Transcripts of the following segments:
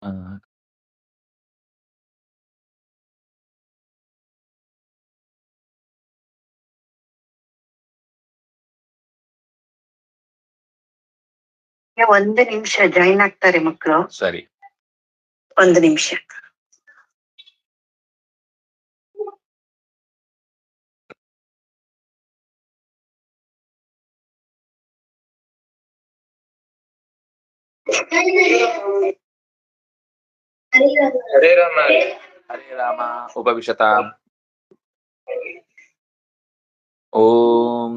ಆ, ಒಂದು ನಿಮಿಷ ಜಾಯಿನ್ ಆಗ್ತಾರೆ ಮಕ್ಕಳು. ಸರಿ. ಒಂದು ನಿಮಿಷ. ಹರೇ ರಾಮ ಹರೇ ರಾಮ ಉಪವಿಶತಾಂ. ಓಂ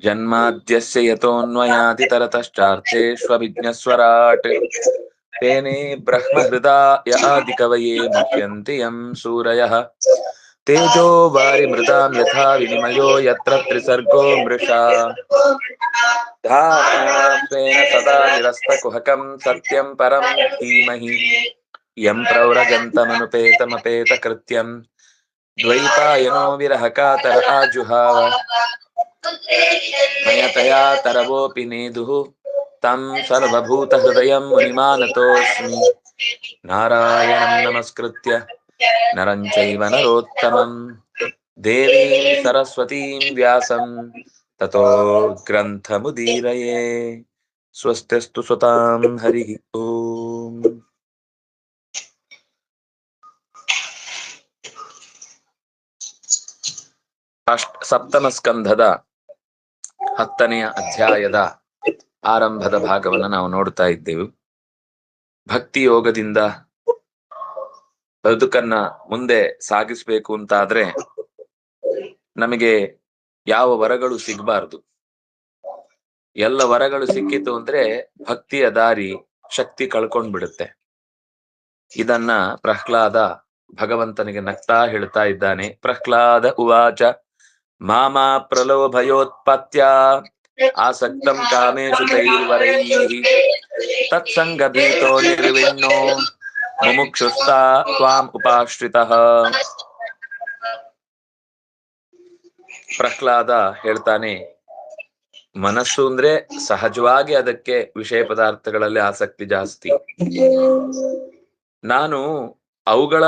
ಜನ್ಮಾದ್ಯಸ್ಯ ಯತೋನ್ವಯಾದಿ ತರತಶ್ಚಾರ್ಥೇಷ್ವವಿಘ್ನಸ್ವರಾಟ್ ತೇನೇ ಬ್ರಹ್ಮ ಹೃದಯ ಆದಿಕವಯೇ ಮುಹ್ಯಂತಿ ಯಂ ಸೂರಯಃ ತೇಜೋ ವಾರಿಮೃತಾಂ ಯಥಾ ವಿನಿಮಯೋ ಯತ್ರ ತ್ರಿಸರ್ಗೋ ಮೃಷಾ ಧಾಮ್ನಾಂತೇನ ಸದಾ ನಿರಸ್ತಕುಹಕಂ ಸತ್ಯಂ ಪರಂ ಧೀಮಹಿ ಯಂ ಪ್ರವ್ರಜन्तಮನುಪೇತಮಪೇತಕೃತ್ಯಂ ದ್ವೈಪಾಯನೋ ವಿರಹಕಾತರ ಆಜುಹಾವ ಮಯತಯಾ ತರವೋಪಿ ನೇದುಃ ತಂ ಸರ್ವಭೂತಹೃದಯಂ ಮುನಿಮಾನತೋಸ್ಮಿ ನಾರಾಯಣಂ ನಮಸ್ಕೃತ್ಯ ನರಂ ಚೈವ ನರೋತ್ತಮಂ ದೇವೀಂ ಸರಸ್ವತೀಂ ವ್ಯಾಸಂ ತತೋ ಗ್ರಂಥಮುದೀರಯೇ. ಸ್ವಸ್ತಿಸ್ತು ಸ್ವತಾಂ ಹರಿ ಓಂ. ಸಪ್ತಮ ಸ್ಕಂಧದ 10ನೆಯ ಅಧ್ಯಾಯದ ಆರಂಭದ ಭಾಗವನ್ನು ನಾವು ನೋಡ್ತಾ ಇದ್ದೇವೆ. ಭಕ್ತಿ ಯೋಗದಿಂದ ಬದುಕನ್ನ ಮುಂದೆ ಸಾಗಿಸ್ಬೇಕು ಅಂತಾದ್ರೆ ನಮಗೆ ಯಾವ ವರಗಳು ಸಿಗಬಾರದು. ಎಲ್ಲ ವರಗಳು ಸಿಕ್ಕಿತು ಅಂದ್ರೆ ಭಕ್ತಿಯ ದಾರಿ ಶಕ್ತಿ ಕಳ್ಕೊಂಡ್ಬಿಡುತ್ತೆ. ಇದನ್ನ ಪ್ರಹ್ಲಾದ ಭಗವಂತನಿಗೆ ನಗ್ತಾ ಹೇಳ್ತಾ ಇದ್ದಾನೆ. ಪ್ರಹ್ಲಾದ ಉವಾಚ ಮಾಮಾ ಪ್ರಲೋಭಯೋತ್ಪತ್ಯ ಆಸಕ್ತಂ ಕಾಮೇಶು ತೈರ್ವರೈಃ ತತ್ಸಂಗ ಭೀತೋ ನಿರ್ವಿಣ್ಣೋ ಮುಮುಕ್ಷುಸ್ತಾ ತ್ವಾಂ ಉಪಾಶ್ರಿತಃ. ಪ್ರಹ್ಲಾದ ಹೇಳ್ತಾನೆ, ಮನಸ್ಸು ಅಂದ್ರೆ ಸಹಜವಾಗಿ ಅದಕ್ಕೆ ವಿಷಯ ಪದಾರ್ಥಗಳಲ್ಲಿ ಆಸಕ್ತಿ ಜಾಸ್ತಿ. ನಾನು ಅವುಗಳ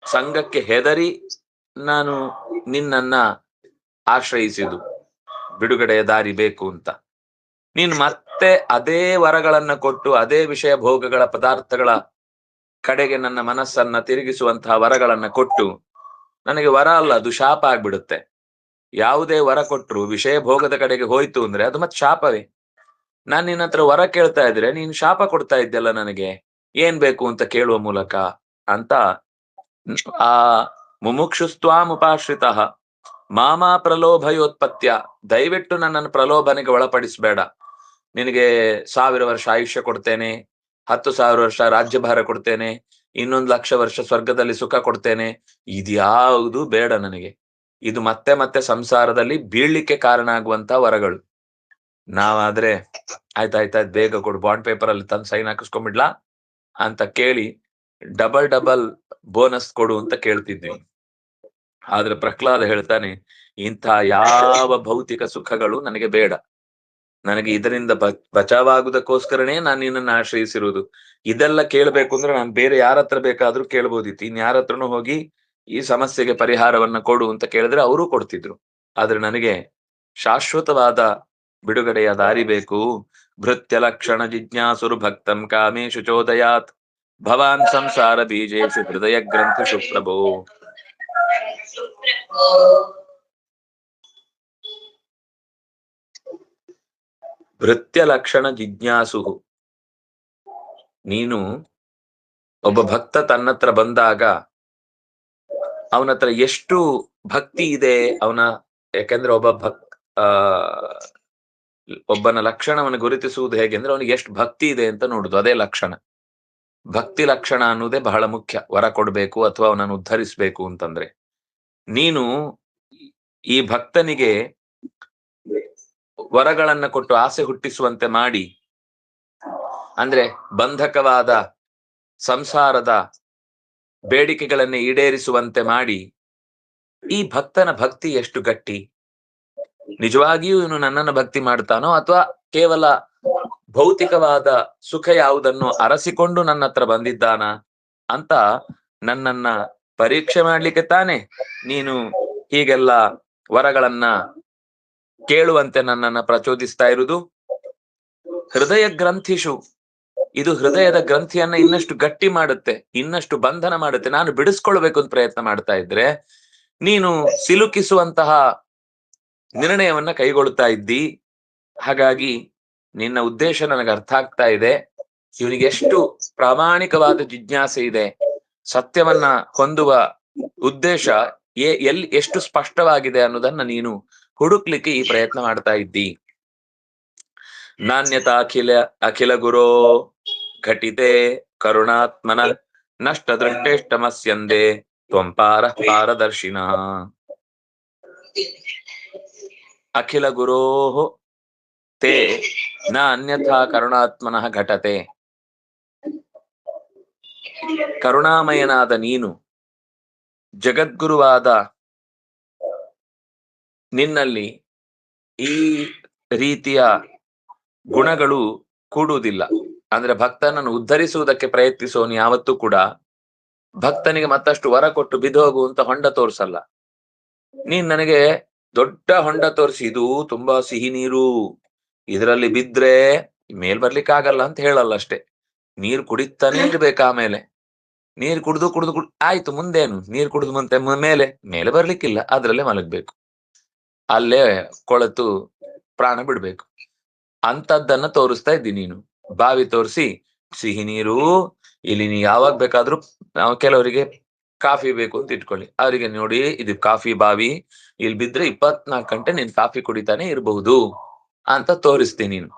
ಸಂಘಕ್ಕೆ ಹೆದರಿ ನಾನು ನಿನ್ನನ್ನ ಆಶ್ರಯಿಸಿದು, ಬಿಡುಗಡೆಯ ದಾರಿ ಬೇಕು ಅಂತ. ನೀನು ಮತ್ತೆ ಅದೇ ವರಗಳನ್ನ ಕೊಟ್ಟು ಅದೇ ವಿಷಯ ಭೋಗಗಳ ಪದಾರ್ಥಗಳ ಕಡೆಗೆ ನನ್ನ ಮನಸ್ಸನ್ನ ತಿರುಗಿಸುವಂತಹ ವರಗಳನ್ನ ಕೊಟ್ಟು ನನಗೆ ವರ ಅಲ್ಲ, ಅದು ಶಾಪ ಆಗ್ಬಿಡುತ್ತೆ. ಯಾವುದೇ ವರ ಕೊಟ್ಟರು ವಿಷಯ ಭೋಗದ ಕಡೆಗೆ ಹೋಯ್ತು ಅಂದ್ರೆ ಅದು ಮತ್ತೆ ಶಾಪವೇ. ನಾನ್ ನಿನ್ನ ಹತ್ರ ವರ ಕೇಳ್ತಾ ಇದ್ರೆ ನೀನು ಶಾಪ ಕೊಡ್ತಾ ಇದ್ದಲ್ಲ ನನಗೆ, ಏನ್ ಬೇಕು ಅಂತ ಕೇಳುವ ಮೂಲಕ ಅಂತ. ಆ ಮುಮುಕ್ಷುಸ್ತ್ವಾಂ ಉಪಾಶ್ರಿತಃ ಮಾಮಾ ಪ್ರಲೋಭಯೋತ್ಪತ್ಯ, ದಯವಿಟ್ಟು ನನ್ನನ್ನು ಪ್ರಲೋಭನೆಗೆ ಒಳಪಡಿಸಬೇಡ. ನಿನಗೆ 1000 ವರ್ಷ ಆಯುಷ್ಯ ಕೊಡ್ತೇನೆ, 10,000 ವರ್ಷ ರಾಜ್ಯಭಾರ ಕೊಡ್ತೇನೆ, 1,00,000 ವರ್ಷ ಸ್ವರ್ಗದಲ್ಲಿ ಸುಖ ಕೊಡ್ತೇನೆ, ಇದ್ಯಾವುದು ಬೇಡ ನನಗೆ. ಇದು ಮತ್ತೆ ಮತ್ತೆ ಸಂಸಾರದಲ್ಲಿ ಬೀಳ್ಲಿಕ್ಕೆ ಕಾರಣ ಆಗುವಂತ ವರಗಳು. ನಾವಾದ್ರೆ ಆಯ್ತಾಯ್ತಾಯ್ತು ಬೇಗ ಕೊಡು, ಬಾಂಡ್ ಪೇಪರ್ ಅಲ್ಲಿ ತಂದು ಸೈನ್ ಹಾಕಿಸ್ಕೊಂಡ್ಬಿಡ್ಲಾ ಅಂತ ಕೇಳಿ ಡಬಲ್ ಬೋನಸ್ ಕೊಡು ಅಂತ ಕೇಳ್ತಿದ್ವಿ. ಆದ್ರೆ ಪ್ರಹ್ಲಾದ ಹೇಳ್ತಾನೆ, ಇಂಥ ಯಾವ ಭೌತಿಕ ಸುಖಗಳು ನನಗೆ ಬೇಡ. ನನಗೆ ಇದರಿಂದ ಬಚಾವಾಗುವುದಕ್ಕೋಸ್ಕರನೇ ನಾನು ನಿನ್ನನ್ನು ಆಶ್ರಯಿಸಿರುವುದು. ಇದೆಲ್ಲ ಕೇಳ್ಬೇಕು ಅಂದ್ರೆ ನಾನು ಬೇರೆ ಯಾರ ಹತ್ರ ಬೇಕಾದ್ರೂ ಕೇಳ್ಬೋದಿತ್ತು. ಇನ್ಯಾರ ಹತ್ರನೂ ಹೋಗಿ ಈ ಸಮಸ್ಯೆಗೆ ಪರಿಹಾರವನ್ನ ಕೊಡು ಅಂತ ಕೇಳಿದ್ರೆ ಅವರೂ ಕೊಡ್ತಿದ್ರು. ಆದ್ರೆ ನನಗೆ ಶಾಶ್ವತವಾದ ಬಿಡುಗಡೆಯ ದಾರಿ ಬೇಕು. ಭೃತ್ಯ ಲಕ್ಷಣ ಜಿಜ್ಞಾಸುರು ಭಕ್ತಂ ಕಾಮೇಶು ಚೋದಯಾತ್ ಭವಾನ್ ಸಂಸಾರ ಬೀಜೇಶು ಹೃದಯ ಗ್ರಂಥಿಷು ಪ್ರಭೋ. ಭೃತ್ಯ ಲಕ್ಷಣ ಜಿಜ್ಞಾಸು, ನೀನು ಒಬ್ಬ ಭಕ್ತ ತನ್ನತ್ರ ಬಂದಾಗ ಅವನತ್ರ ಎಷ್ಟು ಭಕ್ತಿ ಇದೆ ಅವನ, ಯಾಕೆಂದ್ರೆ ಒಬ್ಬನ ಲಕ್ಷಣವನ್ನು ಗುರುತಿಸುವುದು ಹೇಗೆ ಅಂದ್ರೆ ಅವನಿಗೆ ಎಷ್ಟು ಭಕ್ತಿ ಇದೆ ಅಂತ ನೋಡುದು, ಅದೇ ಲಕ್ಷಣ. ಭಕ್ತಿ ಲಕ್ಷಣ ಅನ್ನೋದೇ ಬಹಳ ಮುಖ್ಯ. ವರ ಕೊಡ್ಬೇಕು ಅಥವಾ ಅವನನ್ನು ಉದ್ಧರಿಸ್ಬೇಕು ಅಂತಂದ್ರೆ ನೀನು ಈ ಭಕ್ತನಿಗೆ ವರಗಳನ್ನ ಕೊಟ್ಟು ಆಸೆ ಹುಟ್ಟಿಸುವಂತೆ ಮಾಡಿ, ಅಂದ್ರೆ ಬಂಧಕವಾದ ಸಂಸಾರದ ಬೇಡಿಕೆಗಳನ್ನೇ ಈಡೇರಿಸುವಂತೆ ಮಾಡಿ, ಈ ಭಕ್ತನ ಭಕ್ತಿ ಎಷ್ಟು ಗಟ್ಟಿ, ನಿಜವಾಗಿಯೂ ಇವನು ನನ್ನನ್ನು ಭಕ್ತಿ ಮಾಡ್ತಾನೋ ಅಥವಾ ಕೇವಲ ಭೌತಿಕವಾದ ಸುಖ ಯಾವುದನ್ನು ಅರಸಿಕೊಂಡು ನನ್ನ ಹತ್ರ ಬಂದಿದ್ದಾನ ಅಂತ ನನ್ನನ್ನ ಪರೀಕ್ಷೆ ಮಾಡ್ಲಿಕ್ಕೆ ತಾನೆ ನೀನು ಹೀಗೆಲ್ಲ ವರಗಳನ್ನ ಕೇಳುವಂತೆ ನನ್ನನ್ನ ಪ್ರಚೋದಿಸ್ತಾ ಇರುವುದು. ಹೃದಯ ಗ್ರಂಥಿಷು, ಇದು ಹೃದಯದ ಗ್ರಂಥಿಯನ್ನ ಇನ್ನಷ್ಟು ಗಟ್ಟಿ ಮಾಡುತ್ತೆ, ಇನ್ನಷ್ಟು ಬಂಧನ ಮಾಡುತ್ತೆ. ನಾನು ಬಿಡಿಸ್ಕೊಳ್ಬೇಕು ಅಂತ ಪ್ರಯತ್ನ ಮಾಡ್ತಾ ಇದ್ರೆ ನೀನು ಸಿಲುಕಿಸುವಂತಹ ನಿರ್ಣಯವನ್ನ ಕೈಗೊಳ್ತಾ ಇದ್ದಿ. ಹಾಗಾಗಿ ನಿನ್ನ ಉದ್ದೇಶ ನನಗೆ ಅರ್ಥ ಆಗ್ತಾ ಇದೆ. ಇವನಿಗೆ ಎಷ್ಟು ಪ್ರಾಮಾಣಿಕವಾದ ಜಿಜ್ಞಾಸೆ ಇದೆ, ಸತ್ಯವನ್ನ ಹೊಂದುವ ಉದ್ದೇಶ ಎಲ್ಲಿ ಎಷ್ಟು ಸ್ಪಷ್ಟವಾಗಿದೆ ಅನ್ನೋದನ್ನ ನೀನು ಹುಡುಕ್ಲಿಕ್ಕೆ ಈ ಪ್ರಯತ್ನ ಮಾಡ್ತಾ ಇದ್ದಿ. ನಾಣ್ಯತಾ ಅಖಿಲ ಗುರೋ ಘಟಿತೆ ಕರುಣಾತ್ಮನ ನಷ್ಟ ದೃಷ್ಟೇಷ್ಟಮಸ್ಯಂದೆ ತ್ವಂಪಾರ ಪಾರದರ್ಶಿನ. ಅಖಿಲ ಗುರೋ ತೇ ನ ಅನ್ಯಥಾ ಕರುಣಾತ್ಮನಃ ಘಟತೆ. ಕರುಣಾಮಯನಾದ ನೀನು, ಜಗದ್ಗುರುವಾದ ನಿನ್ನಲ್ಲಿ ಈ ರೀತಿಯ ಗುಣಗಳು ಕೂಡುವುದಿಲ್ಲ. ಅಂದ್ರೆ ಭಕ್ತನನ್ನು ಉದ್ಧರಿಸುವುದಕ್ಕೆ ಪ್ರಯತ್ನಿಸೋನು ಯಾವತ್ತೂ ಕೂಡ ಭಕ್ತನಿಗೆ ಮತ್ತಷ್ಟು ವರ ಕೊಟ್ಟು ಬಿದ್ದೋಗುವಂತ ಹೊಂಡ ತೋರ್ಸಲ್ಲ. ನೀನ್ ನನಗೆ ದೊಡ್ಡ ಹೊಂಡ ತೋರಿಸಿ, ಇದು ತುಂಬಾ ಸಿಹಿ ನೀರು, ಇದರಲ್ಲಿ ಬಿದ್ರೆ ಮೇಲ್ ಬರ್ಲಿಕ್ಕಾಗಲ್ಲ ಅಂತ ಹೇಳಲ್ಲ ಅಷ್ಟೇ. ನೀರ್ ಕುಡಿತಾನೆ ಇರ್ಬೇಕು. ಆಮೇಲೆ ನೀರ್ ಕುಡ್ದು ಆಯ್ತು, ಮುಂದೇನು? ನೀರ್ ಕುಡಿದು ಮೇಲೆ ಬರ್ಲಿಕ್ಕಿಲ್ಲ, ಅದ್ರಲ್ಲೇ ಮಲಗ್ಬೇಕು, ಅಲ್ಲೇ ಕೊಳೆತು ಪ್ರಾಣ ಬಿಡ್ಬೇಕು. ಅಂತದ್ದನ್ನ ತೋರಿಸ್ತಾ ಇದ್ದಿ ನೀನು. ಬಾವಿ ತೋರಿಸಿ ಸಿಹಿ ನೀರು, ಇಲ್ಲಿ ನೀ ಯಾವಾಗ ಬೇಕಾದ್ರೂ, ಕೆಲವರಿಗೆ ಕಾಫಿ ಬೇಕು ಅಂತ ಇಟ್ಕೊಳ್ಳಿ, ಅವರಿಗೆ ನೋಡಿ ಇದು ಕಾಫಿ ಬಾವಿ, ಇಲ್ಲಿ ಬಿದ್ರೆ 24 ಗಂಟೆ ನೀನ್ ಕಾಫಿ ಕುಡಿತಾನೆ ಇರಬಹುದು ಅಂತ ತೋರಿಸ್ತೀನಿ ನೀನು.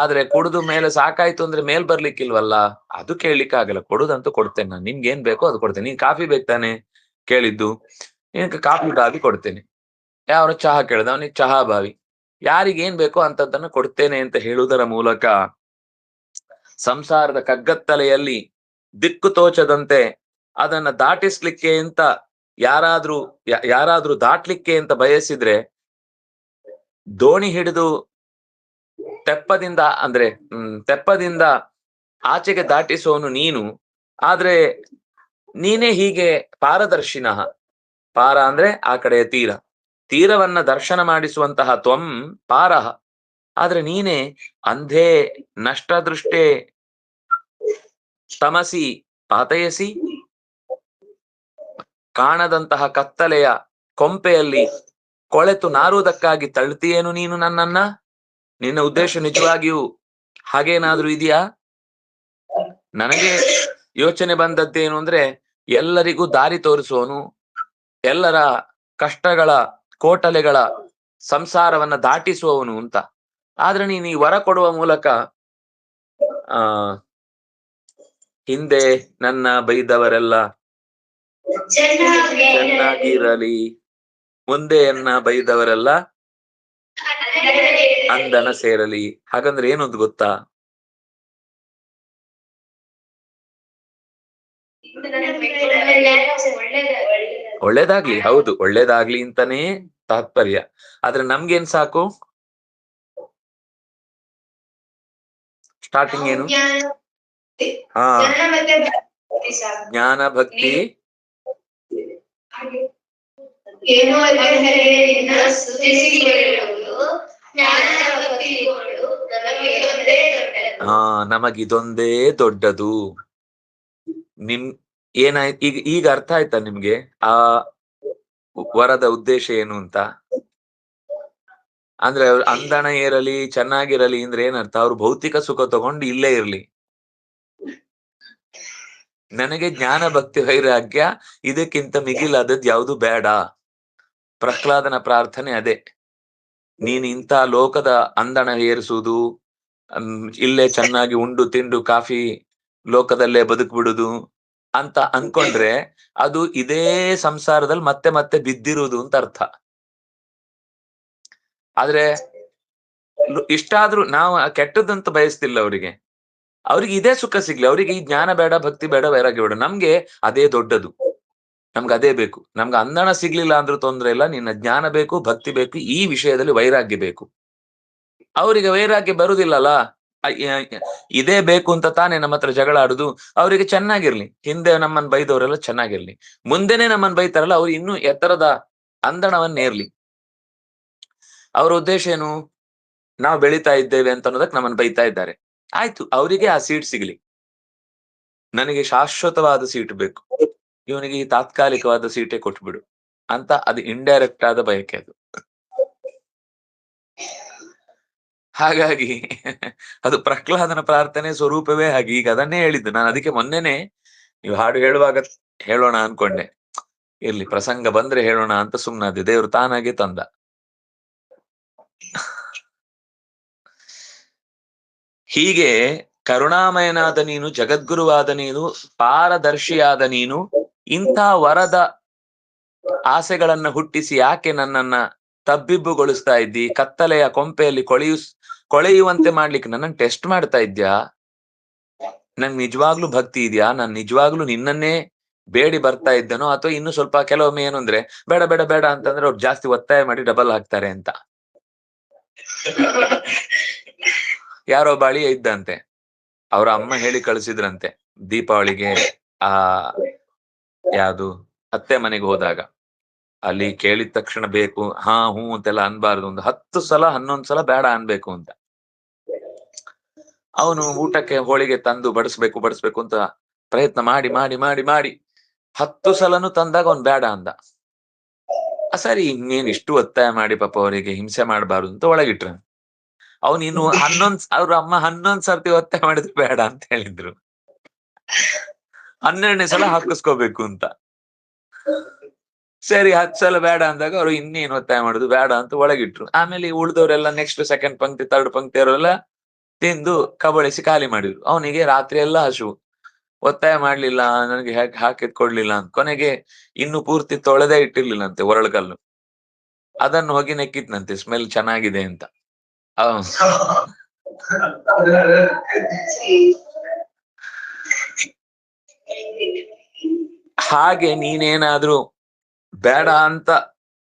ಆದ್ರೆ ಕುಡಿದು ಮೇಲೆ ಸಾಕಾಯ್ತು ಅಂದ್ರೆ ಮೇಲ್ ಬರ್ಲಿಕ್ಕಿಲ್ವಲ್ಲ, ಅದು ಕೇಳಲಿಕ್ಕಾಗಲ್ಲ. ಕೊಡುದಂತೂ ಕೊಡ್ತೇನೆ ನಾನು, ನಿನ್ಗೆ ಏನ್ ಬೇಕೋ ಅದು ಕೊಡ್ತೇನೆ. ನೀನ್ ಕಾಫಿ ಬೇಕಾನೆ ಕೇಳಿದ್ದು, ನಿನ್ಗೆ ಕಾಫಿ ಬಾವಿ ಕೊಡ್ತೇನೆ. ಯಾರು ಚಹಾ ಕೇಳ್ದ, ಅವನಿಗೆ ಚಹಾ ಬಾವಿ. ಯಾರಿಗೇನ್ ಬೇಕೋ ಅಂತದ್ದನ್ನ ಕೊಡ್ತೇನೆ ಅಂತ ಹೇಳುವುದರ ಮೂಲಕ ಸಂಸಾರದ ಕಗ್ಗತ್ತಲೆಯಲ್ಲಿ ದಿಕ್ಕು ತೋಚದಂತೆ ಅದನ್ನ ದಾಟಿಸ್ಲಿಕ್ಕೆ ಅಂತ ಯಾರಾದ್ರೂ ದಾಟ್ಲಿಕ್ಕೆ ಅಂತ ಬಯಸಿದ್ರೆ ದೋಣಿ ಹಿಡಿದು ತೆಪ್ಪದಿಂದ ಆಚೆಗೆ ದಾಟಿಸೋನು ನೀನು. ಆದ್ರೆ ನೀನೇ ಹೀಗೆ ಪಾರದರ್ಶಿನಃ, ಪಾರ ಅಂದ್ರೆ ಆ ಕಡೆಯ ತೀರವನ್ನ ದರ್ಶನ ಮಾಡಿಸುವಂತಹ ತ್ವಂ ಪಾರಃ. ಆದ್ರೆ ನೀನೇ ಅಂಧೇ ನಷ್ಟದೃಷ್ಟೇ ತಮಸಿ ಪಾತಯಸಿ, ಕಾಣದಂತಹ ಕತ್ತಲೆಯ ಕೊಂಪೆಯಲ್ಲಿ ಕೊಳೆತು ನಾರುವುದಕ್ಕಾಗಿ ತಳ್ತೀಯೇನು ನೀನು ನನ್ನನ್ನ? ನಿನ್ನ ಉದ್ದೇಶ ನಿಜವಾಗಿಯೂ ಹಾಗೇನಾದ್ರೂ ಇದೆಯಾ? ನನಗೆ ಯೋಚನೆ ಬಂದದ್ದೇನು ಅಂದ್ರೆ, ಎಲ್ಲರಿಗೂ ದಾರಿ ತೋರಿಸುವನು, ಎಲ್ಲರ ಕಷ್ಟಗಳ ಕೋಟಲೆಗಳ ಸಂಸಾರವನ್ನ ದಾಟಿಸುವವನು ಅಂತ. ಆದ್ರೆ ನೀನು ಈ ವರ ಕೊಡುವ ಮೂಲಕ ಹಿಂದೆ ನನ್ನ ಬೈದವರೆಲ್ಲ ಚೆನ್ನಾಗಿರಲಿ, ಮುಂದೆ ಎನ್ನ ಬೈದವರೆಲ್ಲ ಅಂದನ ಸೇರಲಿ. ಹಾಗಂದ್ರೆ ಏನೊಂದು ಗೊತ್ತಾ? ಒಳ್ಳೇದಾಗ್ಲಿ, ಹೌದು, ಒಳ್ಳೇದಾಗ್ಲಿ ಅಂತಾನೇ ತಾತ್ಪರ್ಯ. ಆದ್ರೆ ನಮ್ಗೇನ್ ಸಾಕು? ಸ್ಟಾರ್ಟಿಂಗ್ ಏನು? ಜ್ಞಾನ ಭಕ್ತಿ ನಮಗಿದೊಂದೇ ದೊಡ್ಡದು. ಏನಾಯ್ತು ಈಗ ಅರ್ಥ ಆಯ್ತಾ ನಿಮ್ಗೆ ಆ ವರದ ಉದ್ದೇಶ ಏನು ಅಂತ? ಅಂದ್ರೆ ಅಂದಣ ಇರಲಿ, ಚೆನ್ನಾಗಿರಲಿ ಅಂದ್ರೆ ಏನರ್ಥ? ಅವ್ರು ಭೌತಿಕ ಸುಖ ತಗೊಂಡು ಇಲ್ಲೇ ಇರ್ಲಿ, ನನಗೆ ಜ್ಞಾನ ಭಕ್ತಿ ವೈರಾಗ್ಯ ಇದಕ್ಕಿಂತ ಮಿಗಿಲಾದದ್ದು ಯಾವುದು ಬೇಡ. ಪ್ರಹ್ಲಾದನ ಪ್ರಾರ್ಥನೆ ಅದೇ. ನೀನ್ ಇಂಥ ಲೋಕದ ಅಂದಣ ಏರಿಸುವುದು, ಇಲ್ಲೇ ಚೆನ್ನಾಗಿ ಉಂಡು ತಿಂಡು ಕಾಫಿ ಲೋಕದಲ್ಲೇ ಬದುಕ್ಬಿಡುದು ಅಂತ ಅನ್ಕೊಂಡ್ರೆ ಅದು ಇದೇ ಸಂಸಾರದಲ್ಲಿ ಮತ್ತೆ ಮತ್ತೆ ಬಿದ್ದಿರುವುದು ಅಂತ ಅರ್ಥ. ಆದ್ರೆ ಇಷ್ಟಾದ್ರೂ ನಾವು ಕೆಟ್ಟದಂತ ಬಯಸ್ತಿಲ್ಲ ಅವ್ರಿಗೆ ಇದೇ ಸುಖ ಸಿಗ್ಲಿ, ಅವ್ರಿಗೆ ಈ ಜ್ಞಾನ ಬೇಡ, ಭಕ್ತಿ ಬೇಡ, ವೈರಾಗ್ಯ ಬೇಡ, ನಮ್ಗೆ ಅದೇ ದೊಡ್ಡದು, ನಮ್ಗೆ ಅದೇ ಬೇಕು. ನಮ್ಗೆ ಅಂದಣ ಸಿಗ್ಲಿಲ್ಲ ಅಂದ್ರೂ ತೊಂದ್ರೆ ಇಲ್ಲ, ನಿನ್ನ ಜ್ಞಾನ ಬೇಕು, ಭಕ್ತಿ ಬೇಕು, ಈ ವಿಷಯದಲ್ಲಿ ವೈರಾಗ್ಯ ಬೇಕು. ಅವರಿಗೆ ವೈರಾಗ್ಯ ಬರುದಿಲ್ಲಲ್ಲ, ಇದೇ ಬೇಕು ಅಂತ ತಾನೇ ನಮ್ಮ ಹತ್ರ ಜಗಳ ಆಡುದು. ಅವರಿಗೆ ಚೆನ್ನಾಗಿರ್ಲಿ, ಹಿಂದೆ ನಮ್ಮನ್ ಬೈದವರೆಲ್ಲ ಚೆನ್ನಾಗಿರ್ಲಿ, ಮುಂದೆನೆ ನಮ್ಮನ್ ಬೈತಾರಲ್ಲ ಅವ್ರು ಇನ್ನೂ ಎತ್ತರದ ಅಂದಣವನ್ನೇರ್ಲಿ. ಅವ್ರ ಉದ್ದೇಶ ಏನು? ನಾವು ಬೆಳೀತಾ ಇದ್ದೇವೆ ಅಂತ ಅನ್ನೋದಕ್ಕೆ ನಮ್ಮನ್ನು ಬೈತಾ ಇದ್ದಾರೆ. ಆಯ್ತು, ಅವರಿಗೆ ಆ ಸೀಟ್ ಸಿಗ್ಲಿ. ನನಗೆ ಶಾಶ್ವತವಾದ ಸೀಟ್ ಬೇಕು, ಇವನಿಗೆ ಈ ತಾತ್ಕಾಲಿಕವಾದ ಸೀಟೇ ಕೊಟ್ಬಿಡು ಅಂತ. ಅದು ಇಂಡೈರೆಕ್ಟ್ ಆದ ಬಯಕೆ ಅದು. ಹಾಗಾಗಿ ಅದು ಪ್ರಹ್ಲಾದನ ಪ್ರಾರ್ಥನೆ ಸ್ವರೂಪವೇ ಹಾಗೆ. ಈಗ ಅದನ್ನೇ ಹೇಳಿದ್ದು ನಾನು. ಅದಕ್ಕೆ ಮೊನ್ನೆನೆ ನೀವು ಹಾಡು ಹೇಳುವಾಗ ಹೇಳೋಣ ಅನ್ಕೊಂಡೆ, ಇರ್ಲಿ ಪ್ರಸಂಗ ಬಂದ್ರೆ ಹೇಳೋಣ ಅಂತ ಸುಮ್ನಾದೆ. ದೇವ್ರು ತಾನಾಗೆ ತಂದ. ಹೀಗೆ ಕರುಣಾಮಯನಾದ ನೀನು, ಜಗದ್ಗುರುವಾದ ನೀನು, ಪಾರದರ್ಶಿಯಾದ ನೀನು, ಇಂಥ ವರದ ಆಸೆಗಳನ್ನ ಹುಟ್ಟಿಸಿ ಯಾಕೆ ನನ್ನನ್ನ ತಬ್ಬಿಬ್ಬುಗೊಳಿಸ್ತಾ ಇದ್ದಿ? ಕತ್ತಲೆಯ ಕೊಂಪೆಯಲ್ಲಿ ಕೊಳೆಯುವಂತೆ ಮಾಡ್ಲಿಕ್ಕೆ ನನ್ನನ್ನು ಟೆಸ್ಟ್ ಮಾಡ್ತಾ ಇದ್ಯಾ? ನನ್ ನಿಜವಾಗ್ಲೂ ಭಕ್ತಿ ಇದೆಯಾ? ನಾನ್ ನಿಜವಾಗ್ಲೂ ನಿನ್ನನ್ನೇ ಬೇಡಿ ಬರ್ತಾ ಇದ್ದೇನೋ? ಅಥವಾ ಇನ್ನು ಸ್ವಲ್ಪ ಕೆಲವೊಮ್ಮೆ ಏನು ಅಂದ್ರೆ, ಬೇಡ ಬೇಡ ಬೇಡ ಅಂತಂದ್ರೆ ಅವ್ರು ಜಾಸ್ತಿ ಒತ್ತಾಯ ಮಾಡಿ ಡಬಲ್ ಹಾಕ್ತಾರೆ ಅಂತ. ಯಾರೋ ಬಾಳಿಯ ಇದ್ದಂತೆ, ಅವ್ರ ಅಮ್ಮ ಹೇಳಿ ಕಳಿಸಿದ್ರಂತೆ ದೀಪಾವಳಿಗೆ ಯಾವುದು ಅತ್ತೆ ಮನೆಗೆ ಹೋದಾಗ, ಅಲ್ಲಿ ಕೇಳಿದ ತಕ್ಷಣ ಬೇಕು, ಹಾ ಹೂ ಅಂತೆಲ್ಲ ಅನ್ಬಾರ್ದು, ಒಂದು 10 ಸಲ 11 ಸಲ ಬೇಡ ಅನ್ಬೇಕು ಅಂತ. ಅವನು ಊಟಕ್ಕೆ ಹೋಳಿಗೆ ತಂದು ಬಡಿಸ್ಬೇಕು ಅಂತ ಪ್ರಯತ್ನ ಮಾಡಿ ಮಾಡಿ ಮಾಡಿ ಮಾಡಿ 10 ಸಲನು ತಂದಾಗ ಅವ್ನು ಬೇಡ ಅಂದ. ಸರಿ, ಇನ್ನೇನ್ ಇಷ್ಟು ಒತ್ತಾಯ ಮಾಡಿ ಪಾಪ ಅವರಿಗೆ ಹಿಂಸೆ ಮಾಡಬಾರ್ದು ಅಂತ ಒಳಗಿಟ್ರ. ಅವನು ಇನ್ನು ಅವ್ರ ಅಮ್ಮ 11 ಸರ್ತಿ ಒತ್ತಾಯ ಮಾಡಿದ್ರು ಬೇಡ ಅಂತ ಹೇಳಿದ್ರು. 12ನೇ ಸಲ ಹಾಕಿಸ್ಕೋಬೇಕು ಅಂತ. ಸರಿ 10 ಸಲ ಬೇಡ ಅಂದಾಗ ಅವ್ರು ಇನ್ನೇನು ಒತ್ತಾಯ ಮಾಡುದು, ಬೇಡ ಅಂತ ಒಳಗಿಟ್ರು. ಆಮೇಲೆ ಉಳಿದವರೆಲ್ಲ ನೆಕ್ಸ್ಟ್ ಸೆಕೆಂಡ್ ಪಂಕ್ತಿ ಥರ್ಡ್ ಪಂಕ್ತಿ ಅವರೆಲ್ಲ ತಿಂದು ಕಬಳಿಸಿ ಖಾಲಿ ಮಾಡಿದ್ರು. ಅವನಿಗೆ ರಾತ್ರಿ ಎಲ್ಲ ಹಸಿವು, ಒತ್ತಾಯ ಮಾಡ್ಲಿಲ್ಲ, ನನಗೆ ಹಾಕಿದ್ ಕೊಡ್ಲಿಲ್ಲ ಅಂತ. ಕೊನೆಗೆ ಇನ್ನು ಪೂರ್ತಿ ತೊಳೆದೇ ಇಟ್ಟಿರ್ಲಿಲ್ಲಂತೆ ಒರಳುಕಲ್ಲು. ಅದನ್ನು ಹೋಗಿ ನೆಕ್ಕಿದ್ನಂತೆ, ಸ್ಮೆಲ್ ಚೆನ್ನಾಗಿದೆ ಅಂತ. ಹಾಗೆ ನೀನೇನಾದ್ರೂ ಬೇಡ ಅಂತ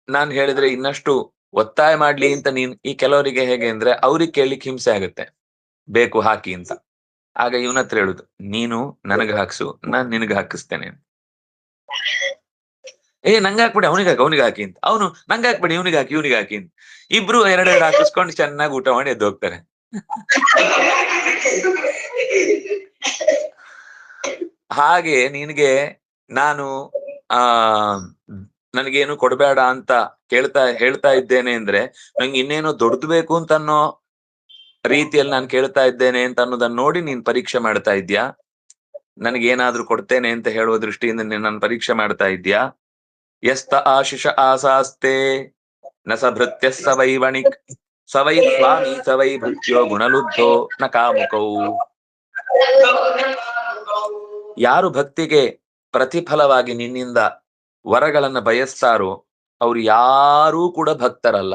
ನಾನ್ ಹೇಳಿದ್ರೆ ಇನ್ನಷ್ಟು ಒತ್ತಾಯ ಮಾಡ್ಲಿ ಅಂತ ಈ ಕೆಲವರಿಗೆ ಹೇಗೆ ಅಂದ್ರೆ ಅವ್ರಿಗೆ ಕೇಳಲಿಕ್ಕೆ ಹಿಂಸೆ ಆಗುತ್ತೆ, ಬೇಕು ಹಾಕಿ ಅಂತ. ಆಗ ಇವನ ಹತ್ರ ಹೇಳುದು, ನೀನು ನನಗ್ ಹಾಕ್ಸು, ನಾನ್ ನಿನಗ್ ಹಾಕಿಸ್ತೇನೆ. ನಂಗೆ ಹಾಕ್ಬಿಡಿ, ಅವನಿಗೆ ಹಾಕಿ ಅಂತ. ಅವನು ನಂಗೆ ಹಾಕ್ಬಿಡಿ, ಇವನಿಗೆ ಹಾಕಿ ಅಂತ. ಇಬ್ರು ಎರಡೆರಡು ಹಾಕಿಸ್ಕೊಂಡು ಚೆನ್ನಾಗಿ ಊಟ ಮಾಡಿ ಎದ್ದು ಹೋಗ್ತಾರೆ. ಹಾಗೆ ನಿನಗೆ ನಾನು ನನಗೇನು ಕೊಡಬೇಡ ಅಂತ ಹೇಳ್ತಾ ಇದ್ದೇನೆ ಅಂದ್ರೆ, ನಂಗೆ ಇನ್ನೇನೋ ದೊಡ್ಡದು ಬೇಕು ಅಂತ ಅನ್ನೋ ರೀತಿಯಲ್ಲಿ ನಾನು ಕೇಳ್ತಾ ಇದ್ದೇನೆ ಅಂತ ಅನ್ನೋದನ್ನ ನೋಡಿ ನೀನ್ ಪರೀಕ್ಷೆ ಮಾಡ್ತಾ ಇದ್ಯಾ? ನನಗೇನಾದ್ರೂ ಕೊಡ್ತೇನೆ ಅಂತ ಹೇಳುವ ದೃಷ್ಟಿಯಿಂದ ನಾನು ಪರೀಕ್ಷೆ ಮಾಡ್ತಾ ಇದ್ಯಾ? ಯಸ್ತ ಆಶಿಷ ಆಸಾಸ್ತೆ ನ ಸಭೃತ್ಯ ಸವೈ ವಣಿಕ್ ಸವೈ ಸ್ವಾಮಿ ಸವೈ ಭೃತ್ಯೋ ಗುಣಲುಬ್ಧೋ ನ ಕಾಮುಕೌ. ಯಾರು ಭಕ್ತಿಗೆ ಪ್ರತಿಫಲವಾಗಿ ನಿನ್ನಿಂದ ವರಗಳನ್ನ ಬಯಸ್ತಾರೋ ಅವ್ರು ಯಾರೂ ಕೂಡ ಭಕ್ತರಲ್ಲ.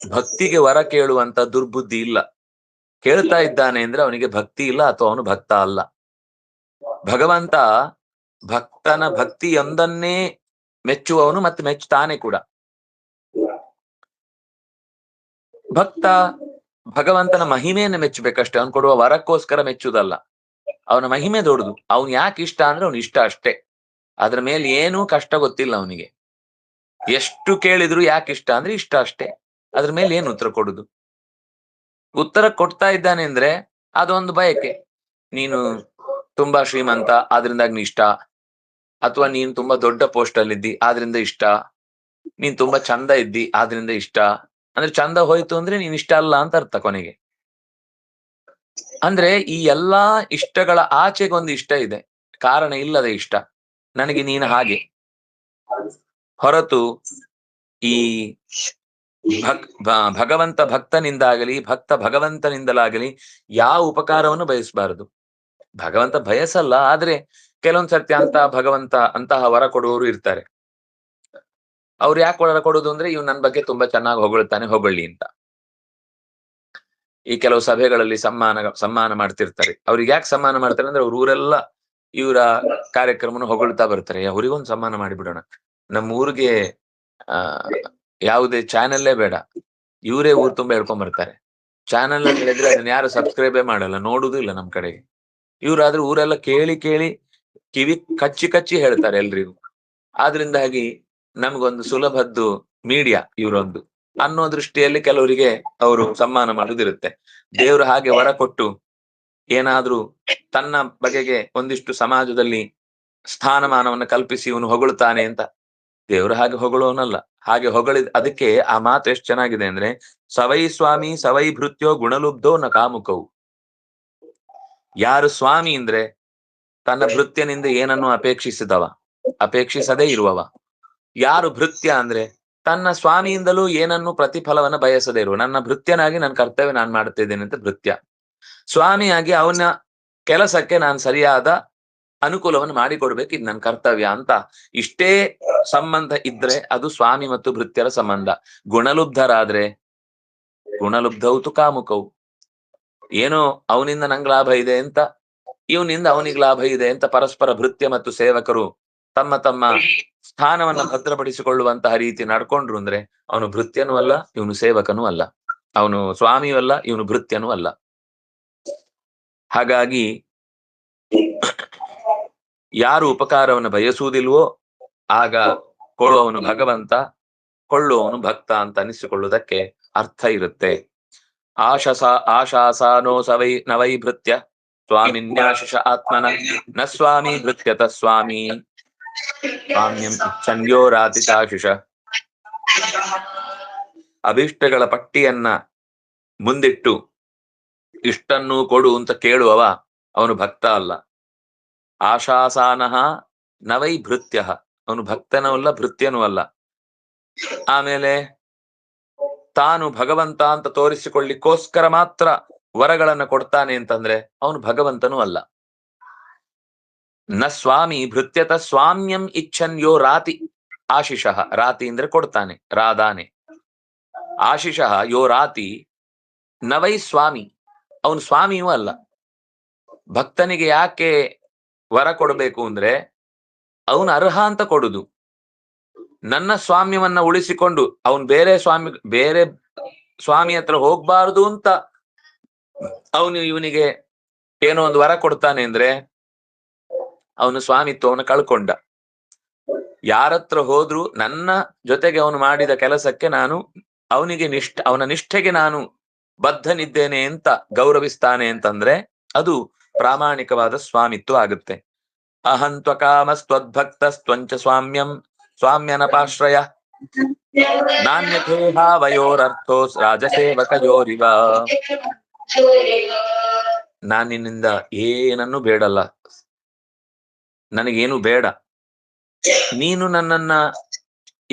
ಭಕ್ತಿಗೆ ವರ ಕೇಳುವಂತ ದುರ್ಬುದ್ಧಿ ಇಲ್ಲ. ಕೇಳ್ತಾ ಇದ್ದಾನೆ ಅಂದ್ರೆ ಅವನಿಗೆ ಭಕ್ತಿ ಇಲ್ಲ ಅಥವಾ ಅವನು ಭಕ್ತ ಅಲ್ಲ. ಭಗವಂತ ಭಕ್ತನ ಭಕ್ತಿಯೊಂದನ್ನೇ ಮೆಚ್ಚುವವನು ಮತ್ತೆ ಮೆಚ್ಚುತ್ತಾನೆ ಕೂಡ. ಭಕ್ತ ಭಗವಂತನ ಮಹಿಮೆಯನ್ನು ಮೆಚ್ಚಬೇಕಷ್ಟೇ, ಅವನು ಕೊಡುವ ವರಕ್ಕೋಸ್ಕರ ಮೆಚ್ಚುವುದಲ್ಲ. ಅವನ ಮಹಿಮೆ ದೊಡ್ಡದು. ಅವನು ಯಾಕೆ ಇಷ್ಟ ಅಂದ್ರೆ ಅವನು ಇಷ್ಟ ಅಷ್ಟೇ, ಅದ್ರ ಮೇಲೆ ಏನೂ ಕಷ್ಟ ಗೊತ್ತಿಲ್ಲ ಅವನಿಗೆ. ಎಷ್ಟು ಕೇಳಿದ್ರು ಯಾಕೆ ಇಷ್ಟ ಅಂದ್ರೆ ಇಷ್ಟ ಅಷ್ಟೇ, ಅದ್ರ ಮೇಲೆ ಏನು ಉತ್ತರ ಕೊಡುದು? ಉತ್ತರ ಕೊಡ್ತಾ ಇದ್ದಾನೆ ಅಂದ್ರೆ ಅದೊಂದು ಬಯಕೆ. ನೀನು ತುಂಬಾ ಶ್ರೀಮಂತ ಆದ್ರಿಂದಾಗಿ ನೀ ಇಷ್ಟ, ಅಥವಾ ನೀನ್ ತುಂಬಾ ದೊಡ್ಡ ಪೋಸ್ಟ್ ಅಲ್ಲಿ ಇದ್ದಿ ಆದ್ರಿಂದ ಇಷ್ಟ, ನೀನ್ ತುಂಬಾ ಚಂದ ಇದ್ದಿ ಆದ್ರಿಂದ ಇಷ್ಟ. ಅಂದ್ರೆ ಚಂದ ಹೋಯ್ತು ಅಂದ್ರೆ ನೀನ್ ಇಷ್ಟ ಅಲ್ಲ ಅಂತ ಅರ್ಥ ಕೊನೆಗೆ. ಅಂದ್ರೆ ಈ ಎಲ್ಲಾ ಇಷ್ಟಗಳ ಆಚೆಗೊಂದು ಇಷ್ಟ ಇದೆ, ಕಾರಣ ಇಲ್ಲದ ಇಷ್ಟ. ನನಗೆ ನೀನು ಹಾಗೆ ಹೊರತು ಈ ಭಗವಂತ ಭಕ್ತನಿಂದಾಗಲಿ ಭಕ್ತ ಭಗವಂತನಿಂದಲಾಗಲಿ ಯಾವ ಉಪಕಾರವನ್ನು ಬಯಸಬಾರದು. ಭಗವಂತ ಬಯಸಲ್ಲ, ಆದ್ರೆ ಕೆಲವೊಂದ್ ಸರ್ತಿ ಅಂತಹ ವರ ಕೊಡುವವರು ಇರ್ತಾರೆ. ಅವ್ರು ಯಾಕೆ ವರ ಕೊಡುದು ಅಂದ್ರೆ, ಇವ್ ನನ್ ಬಗ್ಗೆ ತುಂಬಾ ಚೆನ್ನಾಗಿ ಹೊಗಳ್ತಾನೆ, ಹೊಗಳ್ಳಿ ಅಂತ. ಈ ಕೆಲವು ಸಭೆಗಳಲ್ಲಿ ಸಮ್ಮಾನ ಮಾಡ್ತಿರ್ತಾರೆ. ಅವ್ರಿಗೆ ಯಾಕೆ ಸಮ್ಮಾನ ಮಾಡ್ತಾರೆ ಅಂದ್ರೆ, ಅವ್ರ ಊರೆಲ್ಲ ಇವರ ಕಾರ್ಯಕ್ರಮನ ಹೊಗಳ್ತಾ ಬರ್ತಾರೆ. ಅವ್ರಿಗೊಂದು ಸಮ್ಮಾನ ಮಾಡಿಬಿಡೋಣ, ನಮ್ಮ ಊರಿಗೆ ಯಾವುದೇ ಚಾನೆಲ್ಲೇ ಬೇಡ, ಇವರೇ ಊರ್ ತುಂಬಾ ಹೇಳ್ಕೊಂಡ್ ಬರ್ತಾರೆ. ಚಾನೆಲ್ ಅಲ್ಲಿ ಹೇಳಿದ್ರೆ ಅದನ್ನ ಯಾರು ಸಬ್ಸ್ಕ್ರೈಬೇ ಮಾಡಲ್ಲ, ನೋಡುದು ಇಲ್ಲ ನಮ್ ಕಡೆಗೆ. ಇವ್ರಾದ್ರೂ ಊರೆಲ್ಲ ಕೇಳಿ ಕೇಳಿ ಕಿವಿ ಕಚ್ಚಿ ಕಚ್ಚಿ ಹೇಳ್ತಾರೆ ಎಲ್ರಿಗೂ. ಆದ್ರಿಂದಾಗಿ ನಮ್ಗೊಂದು ಸುಲಭದ್ದು ಮೀಡಿಯಾ ಇವರೊಂದು ಅನ್ನೋ ದೃಷ್ಟಿಯಲ್ಲಿ ಕೆಲವರಿಗೆ ಅವರು ಸಮ್ಮಾನ ಮಾಡುದಿರುತ್ತೆ. ದೇವರು ಹಾಗೆ ವರ ಕೊಟ್ಟು ಏನಾದ್ರೂ ತನ್ನ ಬಗೆಗೆ ಒಂದಿಷ್ಟು ಸಮಾಜದಲ್ಲಿ ಸ್ಥಾನಮಾನವನ್ನು ಕಲ್ಪಿಸಿ ಇವನು ಹೊಗಳುತ್ತಾನೆ ಅಂತ. ದೇವರು ಹಾಗೆ ಹೊಗಳೋನಲ್ಲ. ಹಾಗೆ ಹೊಗಳಿದ ಅದಕ್ಕೆ ಆ ಮಾತು ಎಷ್ಟು ಚೆನ್ನಾಗಿದೆ ಅಂದ್ರೆ, ಸವೈ ಸ್ವಾಮಿ ಸವೈ ಭೃತ್ಯೋ ಗುಣಲುಬ್ಧೋ ನ ಕಾಮುಕವು. ಯಾರು ಸ್ವಾಮಿ ಅಂದ್ರೆ ತನ್ನ ಭೃತ್ಯನಿಂದ ಏನನ್ನು ಅಪೇಕ್ಷಿಸದೇ ಇರುವವ. ಯಾರು ಭೃತ್ಯ ಅಂದ್ರೆ ತನ್ನ ಸ್ವಾಮಿಯಿಂದಲೂ ಏನನ್ನು ಪ್ರತಿಫಲವನ್ನ ಬಯಸದೇ ಇರುವ, ನನ್ನ ಭೃತ್ಯನಾಗಿ ನನ್ನ ಕರ್ತವ್ಯ ನಾನು ಮಾಡ್ತಿದ್ದೇನೆ ಅಂತ ಭೃತ್ಯ. ಸ್ವಾಮಿಯಾಗಿ ಅವನ ಕೆಲಸಕ್ಕೆ ನಾನು ಸರಿಯಾದ ಅನುಕೂಲವನ್ನು ಮಾಡಿಕೊಡ್ಬೇಕು, ಇದು ನನ್ನ ಕರ್ತವ್ಯ ಅಂತ. ಇಷ್ಟೇ ಸಂಬಂಧ ಇದ್ರೆ ಅದು ಸ್ವಾಮಿ ಮತ್ತು ಭೃತ್ಯರ ಸಂಬಂಧ. ಗುಣಲುಬ್ಧರಾದ್ರೆ ಗುಣಲುಬ್ಧೌತು ಕಾಮುಕವು. ಏನೋ ಅವನಿಂದ ನಂಗೆ ಲಾಭ ಇದೆ ಅಂತ, ಇವನಿಂದ ಅವನಿಗೆ ಲಾಭ ಇದೆ ಅಂತ ಪರಸ್ಪರ ಭೃತ್ಯ ಮತ್ತು ಸೇವಕರು ತಮ್ಮ ತಮ್ಮ ಸ್ಥಾನವನ್ನ ಭದ್ರಪಡಿಸಿಕೊಳ್ಳುವಂತಹ ರೀತಿ ನಡ್ಕೊಂಡ್ರು ಅಂದ್ರೆ ಅವನು ಭೃತ್ಯನೂ ಅಲ್ಲ, ಇವನು ಸೇವಕನೂ ಅಲ್ಲ, ಅವನು ಸ್ವಾಮಿಯೂ ಅಲ್ಲ, ಇವನು ಭೃತ್ಯನೂ ಅಲ್ಲ. ಹಾಗಾಗಿ ಯಾರು ಉಪಕಾರವನ್ನು ಬಯಸುವುದಿಲ್ವೋ ಆಗ ಕೊಡುವವನು ಭಗವಂತ, ಕೊಳ್ಳುವವನು ಭಕ್ತ ಅಂತ ಅನಿಸಿಕೊಳ್ಳುವುದಕ್ಕೆ ಅರ್ಥ ಇರುತ್ತೆ. ಆಶಾಸಾನೋ ಸವೈ ನವೈ ಭೃತ್ಯ ಸ್ವಾಮಿನ್ಯಾಶಿಷ ಆತ್ಮನ ನ ಸ್ವಾಮಿ ಭೃತ್ಯತ ಸ್ವಾಮಿ ಸ್ವಾಮ್ಯಂ ಇಚ್ಛನ್ಯೋ ರಾತಿತಾಶಿಷ. ಅಭಿಷ್ಟಗಳ ಪಟ್ಟಿಯನ್ನ ಮುಂದಿಟ್ಟು ಇಷ್ಟನ್ನು ಕೊಡು ಅಂತ ಕೇಳುವವ ಅವನು ಭಕ್ತ ಅಲ್ಲ. ಆಶಾಸಾನಃ ನವೈ ಭೃತ್ಯ, ಅವನು ಭಕ್ತನೂ ಅಲ್ಲ ಭೃತ್ಯನೂ ಅಲ್ಲ. ಆಮೇಲೆ ತಾನು ಭಗವಂತ ಅಂತ ತೋರಿಸಿಕೊಳ್ಳಿಕ್ಕೋಸ್ಕರ ಮಾತ್ರ ವರಗಳನ್ನ ಕೊಡ್ತಾನೆ ಅಂತಂದ್ರೆ ಅವನು ಭಗವಂತನೂ ಅಲ್ಲ. ನ ಸ್ವಾಮಿ ಭೃತ್ಯತ ಸ್ವಾಮ್ಯಂ ಇಚ್ಛನ್ಯೋ ರಾತಿ ಆಶಿಷಃ. ರಾತಿ ಅಂದ್ರೆ ಕೊಡ್ತಾನೆ, ರಾಧಾನೆ. ಆಶಿಷಃ ಯೋ ರಾತಿ ನವೈ ಸ್ವಾಮಿ, ಅವನು ಸ್ವಾಮಿಯೂ ಅಲ್ಲ. ಭಕ್ತನಿಗೆ ಯಾಕೆ ವರ ಕೊಡಬೇಕು ಅಂದ್ರೆ ಅವನು ಅರ್ಹ ಅಂತ ಕೊಡುದು. ನನ್ನ ಸ್ವಾಮ್ಯವನ್ನ ಉಳಿಸಿಕೊಂಡು ಅವನು ಬೇರೆ ಸ್ವಾಮಿ ಹತ್ರ ಹೋಗ್ಬಾರ್ದು ಅಂತ ಅವನು ಇವನಿಗೆ ಏನೋ ಒಂದು ವರ ಕೊಡ್ತಾನೆ ಅಂದ್ರೆ ಅವನು ಸ್ವಾಮಿತ್ವವನ್ನು ಕಳ್ಕೊಂಡ. ಯಾರತ್ರ ಹೋದ್ರು ನನ್ನ ಜೊತೆಗೆ ಅವನು ಮಾಡಿದ ಕೆಲಸಕ್ಕೆ ನಾನು ಅವನ ನಿಷ್ಠೆಗೆ ನಾನು ಬದ್ಧನಿದ್ದೇನೆ ಅಂತ ಗೌರವಿಸ್ತಾನೆ ಅಂತಂದ್ರೆ ಅದು ಪ್ರಾಮಾಣಿಕವಾದ ಸ್ವಾಮಿತ್ವ ಆಗುತ್ತೆ. ಅಹಂತ್ವ ಕಾಮಸ್ತ್ವದ್ಭಕ್ತ ಸ್ತ್ವಂಚ ಸ್ವಾಮ್ಯನಪಾಶ್ರಯ ನಾಣ್ಯಥೇಹಾವಯೋರರ್ಥೋ ರಾಜಸೇವಕಯೋರಿವ. ನಾನ್ ನಿನ್ನಿಂದ ಏನನ್ನು ಬೇಡಲ್ಲ, ನನಗೇನು ಬೇಡ. ನೀನು ನನ್ನನ್ನ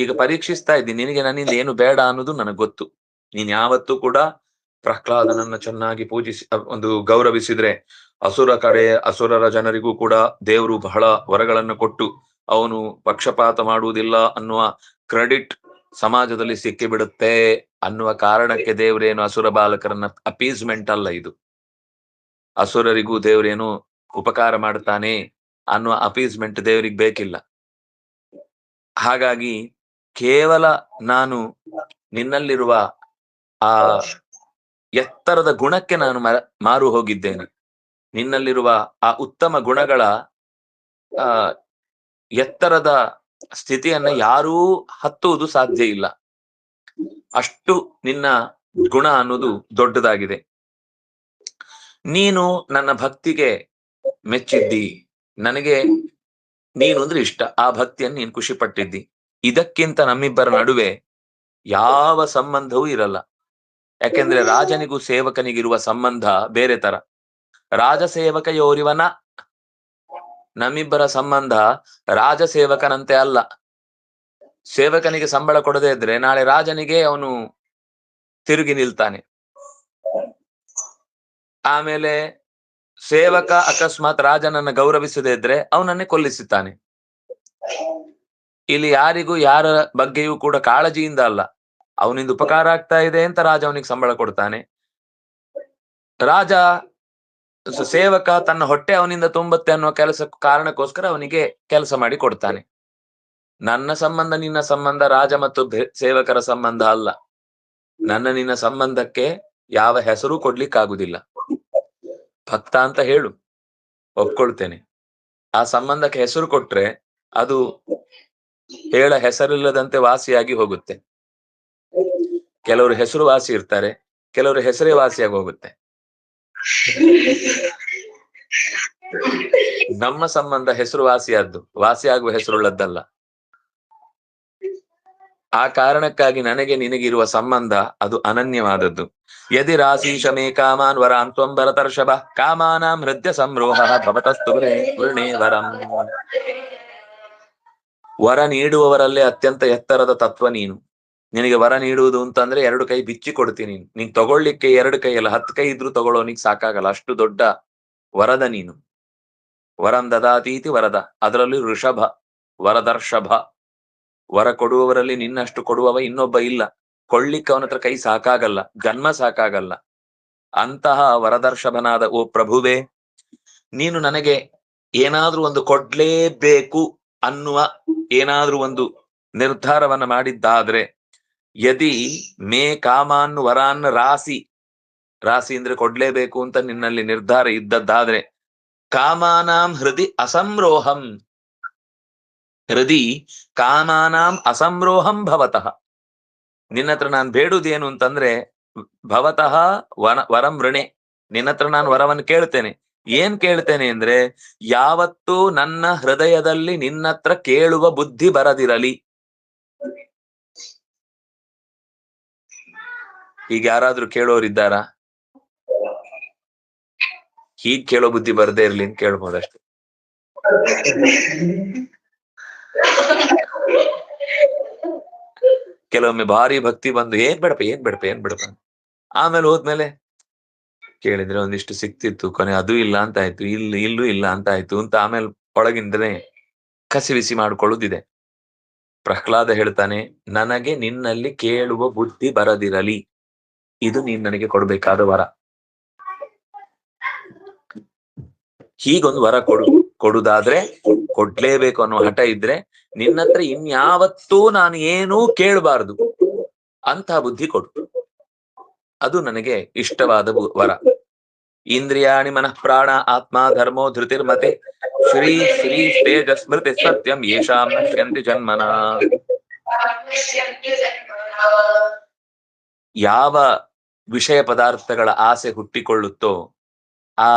ಈಗ ಪರೀಕ್ಷಿಸ್ತಾ ಇದ್ದೀನಿ, ನಿನಗೆ ನನ್ನಿಂದ ಏನು ಬೇಡ ಅನ್ನೋದು ನನಗೆ ಗೊತ್ತು. ನೀನ್ ಯಾವತ್ತೂ ಕೂಡ ಪ್ರಹ್ಲಾದನನ್ನ ಚೆನ್ನಾಗಿ ಗೌರವಿಸಿದ್ರೆ ಅಸುರರ ಜನರಿಗೂ ಕೂಡ ದೇವರು ಬಹಳ ವರಗಳನ್ನು ಕೊಟ್ಟು ಅವನು ಪಕ್ಷಪಾತ ಮಾಡುವುದಿಲ್ಲ ಅನ್ನುವ ಕ್ರೆಡಿಟ್ ಸಮಾಜದಲ್ಲಿ ಸಿಕ್ಕಿಬಿಡುತ್ತೆ ಅನ್ನುವ ಕಾರಣಕ್ಕೆ ದೇವರೇನು ಅಸುರ ಬಾಲಕರನ್ನ ಅಪೀಸ್ಮೆಂಟ್ ಅಲ್ಲ ಇದು. ಅಸುರರಿಗೂ ದೇವರೇನು ಉಪಕಾರ ಮಾಡ್ತಾನೆ ಅನ್ನುವ ಅಪೀಸ್ಮೆಂಟ್ ದೇವರಿಗೆ ಬೇಕಿಲ್ಲ. ಹಾಗಾಗಿ ಕೇವಲ ನಾನು ನಿನ್ನಲ್ಲಿರುವ ಆ ಎತ್ತರದ ಗುಣಕ್ಕೆ ನಾನು ಮಾರು ಹೋಗಿದ್ದೇನೆ. ನಿನ್ನಲ್ಲಿರುವ ಆ ಉತ್ತಮ ಗುಣಗಳ ಎತ್ತರದ ಸ್ಥಿತಿಯನ್ನ ಯಾರೂ ಹತ್ತುವುದು ಸಾಧ್ಯ ಇಲ್ಲ. ಅಷ್ಟು ನಿನ್ನ ಗುಣ ಅನ್ನೋದು ದೊಡ್ಡದಾಗಿದೆ. ನೀನು ನನ್ನ ಭಕ್ತಿಗೆ ಮೆಚ್ಚಿದ್ದಿ, ನನಗೆ ನೀನು ಅಂದ್ರೆ ಇಷ್ಟ, ಆ ಭಕ್ತಿಯನ್ನು ನೀನು ಖುಷಿ ಪಟ್ಟಿದ್ದಿ. ಇದಕ್ಕಿಂತ ನಮ್ಮಿಬ್ಬರ ನಡುವೆ ಯಾವ ಸಂಬಂಧವೂ ಇರಲ್ಲ. ಯಾಕೆಂದ್ರೆ ರಾಜನಿಗೂ ಸೇವಕನಿಗಿರುವ ಸಂಬಂಧ ಬೇರೆ ತರ. ರಾಜಸೇವಕ ಯೋರಿವನ, ನಮ್ಮಿಬ್ಬರ ಸಂಬಂಧ ರಾಜಸೇವಕನಂತೆ ಅಲ್ಲ. ಸೇವಕನಿಗೆ ಸಂಬಳ ಕೊಡದೇ ಇದ್ರೆ ನಾಳೆ ರಾಜನಿಗೆ ಅವನು ತಿರುಗಿ ನಿಲ್ತಾನೆ. ಆಮೇಲೆ ಸೇವಕ ಅಕಸ್ಮಾತ್ ರಾಜನನ್ನ ಗೌರವಿಸದೇ ಇದ್ರೆ ಅವನನ್ನೇ ಕೊಲ್ಲಿಸುತ್ತಾನೆ. ಇಲ್ಲಿ ಯಾರಿಗೂ ಯಾರ ಬಗ್ಗೆಯೂ ಕೂಡ ಕಾಳಜಿಯಿಂದ ಅಲ್ಲ, ಅವನಿಂದ ಉಪಕಾರ ಆಗ್ತಾ ಇದೆ ಅಂತ ರಾಜ ಅವನಿಗೆ ಸಂಬಳ ಕೊಡ್ತಾನೆ. ಸೇವಕ ತನ್ನ ಹೊಟ್ಟೆ ಅವನಿಂದ ತುಂಬುತ್ತೆ ಅನ್ನೋ ಕಾರಣಕ್ಕೋಸ್ಕರ ಅವನಿಗೆ ಕೆಲಸ ಮಾಡಿ ಕೊಡ್ತಾನೆ. ನನ್ನ ಸಂಬಂಧ ನಿನ್ನ ಸಂಬಂಧ ರಾಜ ಮತ್ತು ಸೇವಕರ ಸಂಬಂಧ ಅಲ್ಲ. ನನ್ನ ನಿನ್ನ ಸಂಬಂಧಕ್ಕೆ ಯಾವ ಹೆಸರು ಕೊಡ್ಲಿಕ್ಕಾಗುದಿಲ್ಲ. ಭಕ್ತ ಅಂತ ಹೇಳು, ಒಪ್ಕೊಳ್ತೇನೆ. ಆ ಸಂಬಂಧಕ್ಕೆ ಹೆಸರು ಕೊಟ್ರೆ ಅದು ಹೇಳ ಹೆಸರಿಲ್ಲದಂತೆ ವಾಸಿಯಾಗಿ ಹೋಗುತ್ತೆ. ಕೆಲವರು ಹೆಸರು ವಾಸಿ ಇರ್ತಾರೆ, ಕೆಲವರು ಹೆಸರೇ ವಾಸಿಯಾಗಿ ಹೋಗುತ್ತೆ. ನಮ್ಮ ಸಂಬಂಧ ಹೆಸರು ವಾಸಿಯಾದ್ದು, ವಾಸಿಯಾಗುವ ಹೆಸರುಳ್ಳದ್ದಲ್ಲ. ಆ ಕಾರಣಕ್ಕಾಗಿ ನನಗೆ ನಿನಗಿರುವ ಸಂಬಂಧ ಅದು ಅನನ್ಯವಾದದ್ದು. ಯದಿ ರಾಶೀಶ ಮೇ ಕಾಮಾನ್ ವರಾನ್ ತ್ವಂ ಭರತರ್ಷಭ ಕಾಮಾನಾಂ ಹೃದಯ ಸಂರೋಹ ಭವತಸ್ತು ವೃಣೇ ವರಂ. ವರ ನೀಡುವವರಲ್ಲೇ ಅತ್ಯಂತ ಎತ್ತರದ ತತ್ವ ನೀನು. ನಿನಗೆ ವರ ನೀಡುವುದು ಅಂತಂದ್ರೆ 2 ಕೈ ಬಿಚ್ಚಿ ಕೊಡ್ತೀನಿ. ನೀನ್ ತಗೊಳ್ಳಿಕ್ಕೆ 2 ಕೈ ಅಲ್ಲ 10 ಕೈ ಇದ್ರೂ ತಗೊಳ್ಳೋನಿಗೆ ಸಾಕಾಗಲ್ಲ, ಅಷ್ಟು ದೊಡ್ಡ ವರದ ನೀನು. ವರಂ ದದಾತೀತಿ ವರದ, ಅದರಲ್ಲಿ ಋಷಭ ವರದರ್ಷಭ. ವರ ಕೊಡುವವರಲ್ಲಿ ನಿನ್ನಷ್ಟು ಕೊಡುವವ ಇನ್ನೊಬ್ಬ ಇಲ್ಲ. ಕೊಳ್ಳಿಕ್ಕೆ ಅವನ ಹತ್ರ ಕೈ ಸಾಕಾಗಲ್ಲ, ಜನ್ಮ ಸಾಕಾಗಲ್ಲ. ಅಂತಹ ವರದರ್ಷಭನಾದ ಓ ಪ್ರಭುವೇ, ನೀನು ನನಗೆ ಏನಾದ್ರೂ ಒಂದು ಕೊಡ್ಲೇಬೇಕು ಅನ್ನುವ ಏನಾದ್ರೂ ಒಂದು ನಿರ್ಧಾರವನ್ನ ಮಾಡಿದ್ದಾದ್ರೆ, ಯದಿ ಮೇ ಕಾಮಾನ್ ವರಾನ್ ರಾಸಿ, ರಾಸಿ ಅಂದ್ರೆ ಕೊಡ್ಲೇಬೇಕು ಅಂತ ನಿನ್ನಲ್ಲಿ ನಿರ್ಧಾರ ಇದ್ದದ್ದಾದ್ರೆ, ಕಾಮಾನಾಂ ಹೃದಯ ಅಸಂರೋಹಂ, ಹೃದಯ ಕಾಮಾನಾಂ ಅಸಂರೋಹಂ ಭವತಃ. ನಿನ್ನತ್ರ ನಾನು ಬೇಡುವುದೇನು ಅಂತಂದ್ರೆ, ಭವತಃ ವರಂ ಋಣೆ, ನಿನ್ನತ್ರ ನಾನು ವರವನ್ನು ಕೇಳ್ತೇನೆ. ಏನ್ ಕೇಳ್ತೇನೆ ಅಂದ್ರೆ, ಯಾವತ್ತೂ ನನ್ನ ಹೃದಯದಲ್ಲಿ ನಿನ್ನತ್ರ ಕೇಳುವ ಬುದ್ಧಿ ಬರದಿರಲಿ. ಈಗ ಯಾರಾದ್ರೂ ಕೇಳೋರಿದ್ದಾರಾ? ಹೀಗ್ ಕೇಳೋ ಬುದ್ಧಿ ಬರದೇ ಇರ್ಲಿ ಅಂತ ಕೇಳ್ಬೋದಷ್ಟೇ. ಕೆಲವೊಮ್ಮೆ ಭಾರಿ ಭಕ್ತಿ ಬಂದು ಏನ್ ಬೇಡಪ್ಪ, ಆಮೇಲೆ ಹೋದ್ಮೇಲೆ ಕೇಳಿದ್ರೆ ಒಂದಿಷ್ಟು ಸಿಕ್ತಿತ್ತು, ಕೊನೆ ಅದು ಇಲ್ಲ ಅಂತ ಆಯ್ತು, ಇಲ್ಲೂ ಇಲ್ಲ ಅಂತ ಆಯ್ತು ಅಂತ ಆಮೇಲೆ ಒಳಗಿಂದಲೇ ಕಸಿವಿಸಿ ಮಾಡ್ಕೊಳ್ಳುದಿದೆ. ಪ್ರಹ್ಲಾದ ಹೇಳ್ತಾನೆ, ನನಗೆ ನಿನ್ನಲ್ಲಿ ಕೇಳುವ ಬುದ್ಧಿ ಬರದಿರಲಿ, ಇದು ನೀನ್ ನನಗೆ ಕೊಡ್ಬೇಕಾದ ವರ. ಹೀಗೊಂದು ವರ ಕೊಡುದಾದ್ರೆ, ಕೊಡ್ಲೇಬೇಕು ಅನ್ನೋ ಹಠ ಇದ್ರೆ, ನಿನ್ನತ್ರ ಇನ್ಯಾವತ್ತೂ ನಾನು ಏನೂ ಕೇಳಬಾರದು ಅಂತ ಬುದ್ಧಿ ಕೊಡು. ಅದು ನನಗೆ ಇಷ್ಟವಾದ ವರ. ಇಂದ್ರಿಯಾಣಿ ಮನಃ ಪ್ರಾಣ ಆತ್ಮ ಧರ್ಮೋ ಧೃತಿರ್ಮತೆ ಶ್ರೀ ಶ್ರೀ ತೇಜ ಸ್ಮೃತಿ ಸತ್ಯಂ ಯೇಷಾಂ ನಶ್ಯಂತಿ ಜನ್ಮನ. ಯಾವ ವಿಷಯ ಪದಾರ್ಥಗಳ ಆಸೆ ಹುಟ್ಟಿಕೊಳ್ಳುತ್ತೋ, ಆ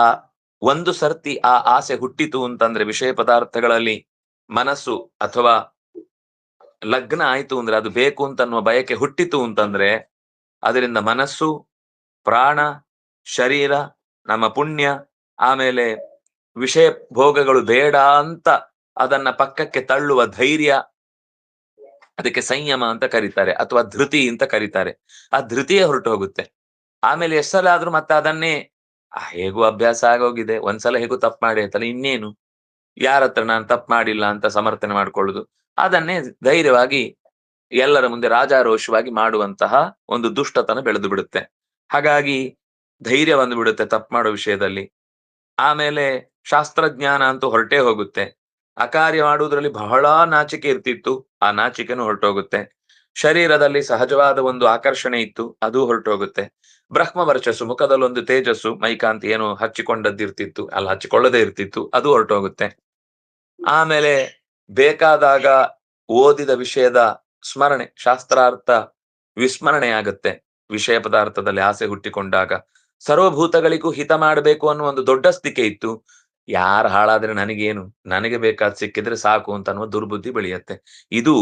ಒಂದು ಸರ್ತಿ ಆ ಆಸೆ ಹುಟ್ಟಿತು ಅಂತಂದ್ರೆ, ವಿಷಯ ಪದಾರ್ಥಗಳಲ್ಲಿ ಮನಸ್ಸು ಅಥವಾ ಲಗ್ನ ಆಯ್ತು ಅಂದ್ರೆ, ಅದು ಬೇಕು ಅಂತನ್ನುವ ಬಯಕೆ ಹುಟ್ಟಿತು ಅಂತಂದ್ರೆ, ಅದರಿಂದ ಮನಸ್ಸು, ಪ್ರಾಣ, ಶರೀರ, ನಮ್ಮ ಪುಣ್ಯ, ಆಮೇಲೆ ವಿಷಯ ಭೋಗಗಳು ಬೇಡ ಅಂತ ಅದನ್ನ ಪಕ್ಕಕ್ಕೆ ತಳ್ಳುವ ಧೈರ್ಯ, ಅದಕ್ಕೆ ಸಂಯಮ ಅಂತ ಕರೀತಾರೆ, ಅಥವಾ ಧೃತಿ ಅಂತ ಕರೀತಾರೆ. ಆ ಧೃತಿಯೇ ಹೊರಟು ಹೋಗುತ್ತೆ. ಆಮೇಲೆ ಎಷ್ಟೆಲ್ಲ ಆದ್ರೂ ಮತ್ತೆ ಅದನ್ನೇ ಹೇಗೂ ಅಭ್ಯಾಸ ಆಗೋಗಿದೆ, ಒಂದ್ಸಲ ಹೇಗೂ ತಪ್ಪು ಮಾಡಿ ಆಯ್ತಲ್ಲ, ಇನ್ನೇನು ಯಾರ ಹತ್ರ ನಾನು ತಪ್ಪು ಮಾಡಿಲ್ಲ ಅಂತ ಸಮರ್ಥನೆ ಮಾಡ್ಕೊಳ್ಳುದು, ಅದನ್ನೇ ಧೈರ್ಯವಾಗಿ ಎಲ್ಲರ ಮುಂದೆ ರಾಜಾರೋಷವಾಗಿ ಮಾಡುವಂತಹ ಒಂದು ದುಷ್ಟತನ ಬೆಳೆದು ಬಿಡುತ್ತೆ. ಹಾಗಾಗಿ ಧೈರ್ಯ ಬಂದು ಬಿಡುತ್ತೆ ತಪ್ಪು ಮಾಡೋ ವಿಷಯದಲ್ಲಿ. ಆಮೇಲೆ ಶಾಸ್ತ್ರಜ್ಞಾನ ಅಂತೂ ಹೊರಟೇ ಹೋಗುತ್ತೆ. ಅಕಾರ್ಯ ಮಾಡುವುದರಲ್ಲಿ ಬಹಳ ನಾಚಿಕೆ ಇರ್ತಿತ್ತು, ಆ ನಾಚಿಕೆನೂ ಹೊರಟೋಗುತ್ತೆ. ಶರೀರದಲ್ಲಿ ಸಹಜವಾದ ಒಂದು ಆಕರ್ಷಣೆ ಇತ್ತು, ಅದು ಹೊರಟೋಗುತ್ತೆ. ಬ್ರಹ್ಮ ವರ್ಚಸ್ಸು, ಮುಖದಲ್ಲಿ ಒಂದು ತೇಜಸ್ಸು, ಮೈಕಾಂತಿ ಏನು ಹಚ್ಚಿಕೊಂಡದ್ದಿರ್ತಿತ್ತು, ಅಲ್ಲಿ ಹಚ್ಚಿಕೊಳ್ಳದೇ ಇರ್ತಿತ್ತು, ಅದು ಹೊರಟೋಗುತ್ತೆ. ಆಮೇಲೆ ಬೇಕಾದಾಗ ಓದಿದ ವಿಷಯದ ಸ್ಮರಣೆ, ಶಾಸ್ತ್ರಾರ್ಥ ವಿಸ್ಮರಣೆ ಆಗುತ್ತೆ. ವಿಷಯ ಪದಾರ್ಥದಲ್ಲಿ ಆಸೆ ಹುಟ್ಟಿಕೊಂಡಾಗ ಸರ್ವಭೂತಗಳಿಗೂ ಹಿತ ಮಾಡಬೇಕು ಅನ್ನೋ ಒಂದು ದೊಡ್ಡ ಸ್ಥಿಕೆ ಇತ್ತು. ಯಾರು ಹಾಳಾದ್ರೆ ನನಗೇನು, ನನಗೆ ಬೇಕಾದ ಸಿಕ್ಕಿದ್ರೆ ಸಾಕು ಅಂತ ಅನ್ನುವ ದುರ್ಬುದ್ಧಿ ಬೆಳೆಯುತ್ತೆ. ಇದು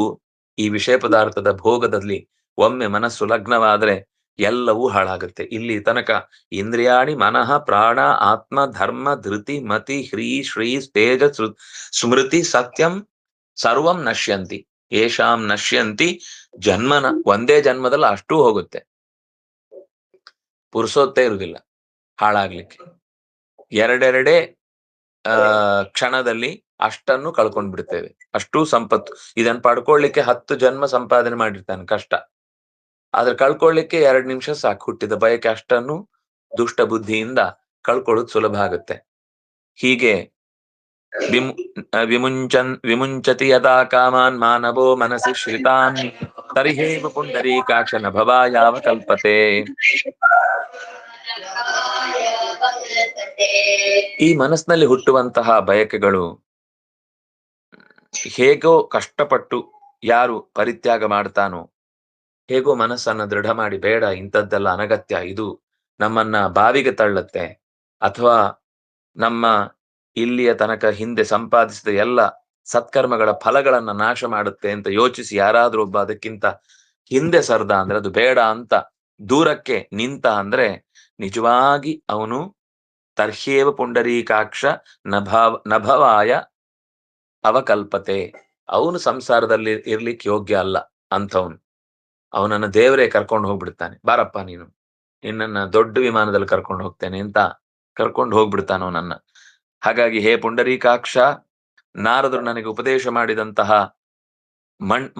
ಈ ವಿಷಯ ಪದಾರ್ಥದ ಭೋಗದಲ್ಲಿ ಒಮ್ಮೆ ಮನಸ್ಸು ಲಗ್ನವಾದ್ರೆ ಎಲ್ಲವೂ ಹಾಳಾಗುತ್ತೆ. ಇಲ್ಲಿ ತನಕ ಇಂದ್ರಿಯಾಣಿ ಮನಃ ಪ್ರಾಣ ಆತ್ಮ ಧರ್ಮ ಧೃತಿ ಮತಿ ಹ್ರೀ ಶ್ರೀ ತೇಜ ಸ್ಮೃತಿ ಸತ್ಯಂ ಸರ್ವಂ ನಶ್ಯಂತಿ ಯೇಷಾಂ ನಶ್ಯಂತಿ ಜನ್ಮನ. ಒಂದೇ ಜನ್ಮದಲ್ಲಿ ಅಷ್ಟೂ ಹೋಗುತ್ತೆ, ಪುರುಸೊತ್ತೇ ಇರುವುದಿಲ್ಲ ಹಾಳಾಗ್ಲಿಕ್ಕೆ. ಎರಡೆರಡೇ ಕ್ಷಣದಲ್ಲಿ ಅಷ್ಟನ್ನು ಕಳ್ಕೊಂಡ್ ಬಿಡ್ತೇವೆ, ಅಷ್ಟೂ ಸಂಪತ್ತು. ಇದನ್ನ ಪಡ್ಕೊಳ್ಳಿಕ್ಕೆ 10 ಜನ್ಮ ಸಂಪಾದನೆ ಮಾಡಿರ್ತಾನೆ, ಕಷ್ಟ. ಆದ್ರೆ ಕಳ್ಕೊಳ್ಳಿಕ್ಕೆ 2 ನಿಮಿಷ ಸಾಕು. ಹುಟ್ಟಿದ ಬಯಕೆ ಅಷ್ಟನ್ನು ದುಷ್ಟ ಬುದ್ಧಿಯಿಂದ ಕಳ್ಕೊಳ್ಳೋದು ಸುಲಭ ಆಗುತ್ತೆ. ಹೀಗೆ ವಿಮುಂಚತಿ ಯದಾ ಕಾಮಾನ್ ಮಾನವೋ ಮನಸಿ ಶ್ರಿತಾನ್ ತರ್ಹೇವ ಪುಂಡರೀಕಾಕ್ಷ ನಭವಾಯಾವ ಕಲ್ಪತೆ. ಈ ಮನಸ್ಸಿನಲ್ಲಿ ಹುಟ್ಟುವಂತಹ ಬಯಕೆಗಳು ಹೇಗೋ ಕಷ್ಟಪಟ್ಟು ಯಾರು ಪರಿತ್ಯಾಗ ಮಾಡ್ತಾನೋ, ಹೇಗೋ ಮನಸ್ಸನ್ನ ದೃಢ ಮಾಡಿ ಬೇಡ ಇಂಥದ್ದೆಲ್ಲ ಅನಗತ್ಯ, ಇದು ನಮ್ಮನ್ನ ಬಾವಿಗೆ ತಳ್ಳತ್ತೆ, ಅಥವಾ ನಮ್ಮ ಇಲ್ಲಿಯ ತನಕ ಹಿಂದೆ ಸಂಪಾದಿಸಿದ ಎಲ್ಲ ಸತ್ಕರ್ಮಗಳ ಫಲಗಳನ್ನ ನಾಶ ಮಾಡುತ್ತೆ ಅಂತ ಯೋಚಿಸಿ ಯಾರಾದ್ರೂ ಒಬ್ಬ ಅದಕ್ಕಿಂತ ಹಿಂದೆ ಸರ್ದ ಅಂದ್ರೆ, ಅದು ಬೇಡ ಅಂತ ದೂರಕ್ಕೆ ನಿಂತ ಅಂದ್ರೆ ನಿಜವಾಗಿ ಅವನು ತರ್ಹೇವ ಪುಂಡರೀಕಾಕ್ಷ ನಭವಾಯ ಅವಕಲ್ಪತೆ, ಅವನು ಸಂಸಾರದಲ್ಲಿ ಇರ್ಲಿಕ್ಕೆ ಯೋಗ್ಯ ಅಲ್ಲ ಅಂಥವನು. ಅವನನ್ನ ದೇವರೇ ಕರ್ಕೊಂಡು ಹೋಗ್ಬಿಡ್ತಾನೆ, ಬಾರಪ್ಪ ನೀನು, ನಿನ್ನನ್ನ ದೊಡ್ಡ ವಿಮಾನದಲ್ಲಿ ಕರ್ಕೊಂಡು ಹೋಗ್ತೇನೆ ಅಂತ ಕರ್ಕೊಂಡು ಹೋಗ್ಬಿಡ್ತಾನ ಅವನನ್ನ. ಹಾಗಾಗಿ ಹೇ ಪುಂಡರೀಕಾಕ್ಷ, ನಾರದರು ನನಗೆ ಉಪದೇಶ ಮಾಡಿದಂತಹ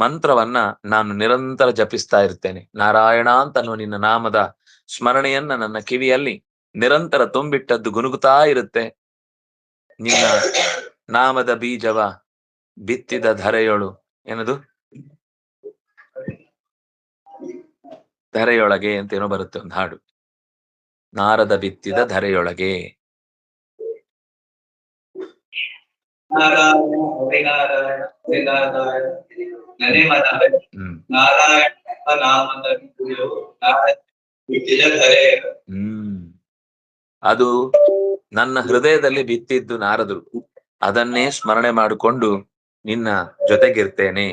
ಮಂತ್ರವನ್ನ ನಾನು ನಿರಂತರ ಜಪಿಸ್ತಾ ಇರ್ತೇನೆ. ನಾರಾಯಣ ಅಂತನೋ ನಿನ್ನ ನಾಮದ ಸ್ಮರಣೆಯನ್ನ ನನ್ನ ಕಿವಿಯಲ್ಲಿ ನಿರಂತರ ತುಂಬಿಟ್ಟದ್ದು ಗುನುಗುತ್ತಾ ಇರುತ್ತೆ. ನಿನ್ನ ನಾಮದ ಬೀಜವ ಬಿತ್ತಿದ ಧರೆಯೊಳು, ಏನದು ಧರೆಯೊಳಗೆ ಅಂತ ಏನೋ ಬರುತ್ತೆ ಒಂದು ಹಾಡು, ನಾರದ ಬಿತ್ತಿದ ಧರೆಯೊಳಗೆ. ಅದು ನನ್ನ ಹೃದಯದಲ್ಲಿ ಬಿತ್ತಿದ್ದು ನಾರದರು, ಅದನ್ನೇ ಸ್ಮರಣೆ ಮಾಡಿಕೊಂಡು ನಿನ್ನ ಜೊತೆಗಿರ್ತೇನೆ.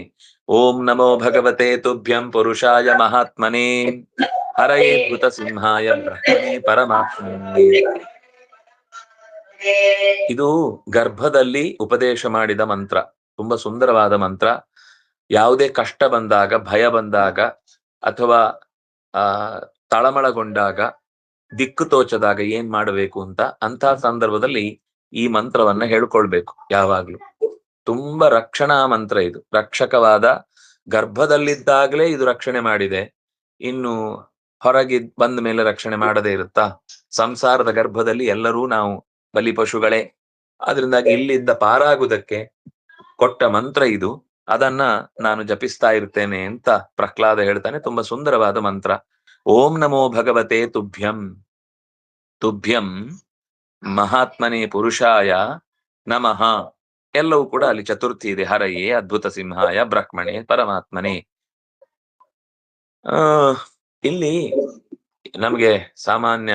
ಓಂ ನಮೋ ಭಗವತೆ ತುಭ್ಯಂ ಪುರುಷಾಯ ಮಹಾತ್ಮನೇ ಹರಯೇ ಭೂತ ಸಿಂಹಾಯ ಬ್ರಹ್ಮಣೇ ಪರಮಾತ್ಮನೇ. ಇದು ಗರ್ಭದಲ್ಲಿ ಉಪದೇಶ ಮಾಡಿದ ಮಂತ್ರ, ತುಂಬಾ ಸುಂದರವಾದ ಮಂತ್ರ. ಯಾವುದೇ ಕಷ್ಟ ಬಂದಾಗ, ಭಯ ಬಂದಾಗ, ಅಥವಾ ತಳಮಳಗೊಂಡಾಗ, ದಿಕ್ಕು ತೋಚದಾಗ ಏನ್ ಮಾಡಬೇಕು ಅಂತ ಸಂದರ್ಭದಲ್ಲಿ ಈ ಮಂತ್ರವನ್ನ ಹೇಳ್ಕೊಳ್ಬೇಕು ಯಾವಾಗ್ಲೂ. ತುಂಬಾ ರಕ್ಷಣಾ ಮಂತ್ರ ಇದು, ರಕ್ಷಕವಾದ. ಗರ್ಭದಲ್ಲಿದ್ದಾಗಲೇ ಇದು ರಕ್ಷಣೆ ಮಾಡಿದೆ, ಇನ್ನು ಹೊರಗೆ ಬಂದ ಮೇಲೆ ರಕ್ಷಣೆ ಮಾಡದೇ ಇರುತ್ತಾ? ಸಂಸಾರದ ಗರ್ಭದಲ್ಲಿ ಎಲ್ಲರೂ ನಾವು ಬಲಿಪಶುಗಳೇ. ಆದ್ರಿಂದಾಗಿ ಇಲ್ಲಿದ್ದ ಪಾರಾಗುವುದಕ್ಕೆ ಕೊಟ್ಟ ಮಂತ್ರ ಇದು, ಅದನ್ನ ನಾನು ಜಪಿಸ್ತಾ ಇರ್ತೇನೆ ಅಂತ ಪ್ರಹ್ಲಾದ ಹೇಳ್ತಾನೆ. ತುಂಬಾ ಸುಂದರವಾದ ಮಂತ್ರ. ಓಂ ನಮೋ ಭಗವತೆ ತುಭ್ಯಂ, ತುಭ್ಯಂ ಮಹಾತ್ಮನೇ ಪುರುಷಾಯ ನಮಃ. ಎಲ್ಲವೂ ಕೂಡ ಅಲ್ಲಿ ಚತುರ್ಥಿ ಇದೆ, ಹರಯೇ ಅದ್ಭುತ ಸಿಂಹಾಯ ಬ್ರಹ್ಮಣೇ ಪರಮಾತ್ಮನೇ. ಇಲ್ಲಿ ನಮ್ಗೆ ಸಾಮಾನ್ಯ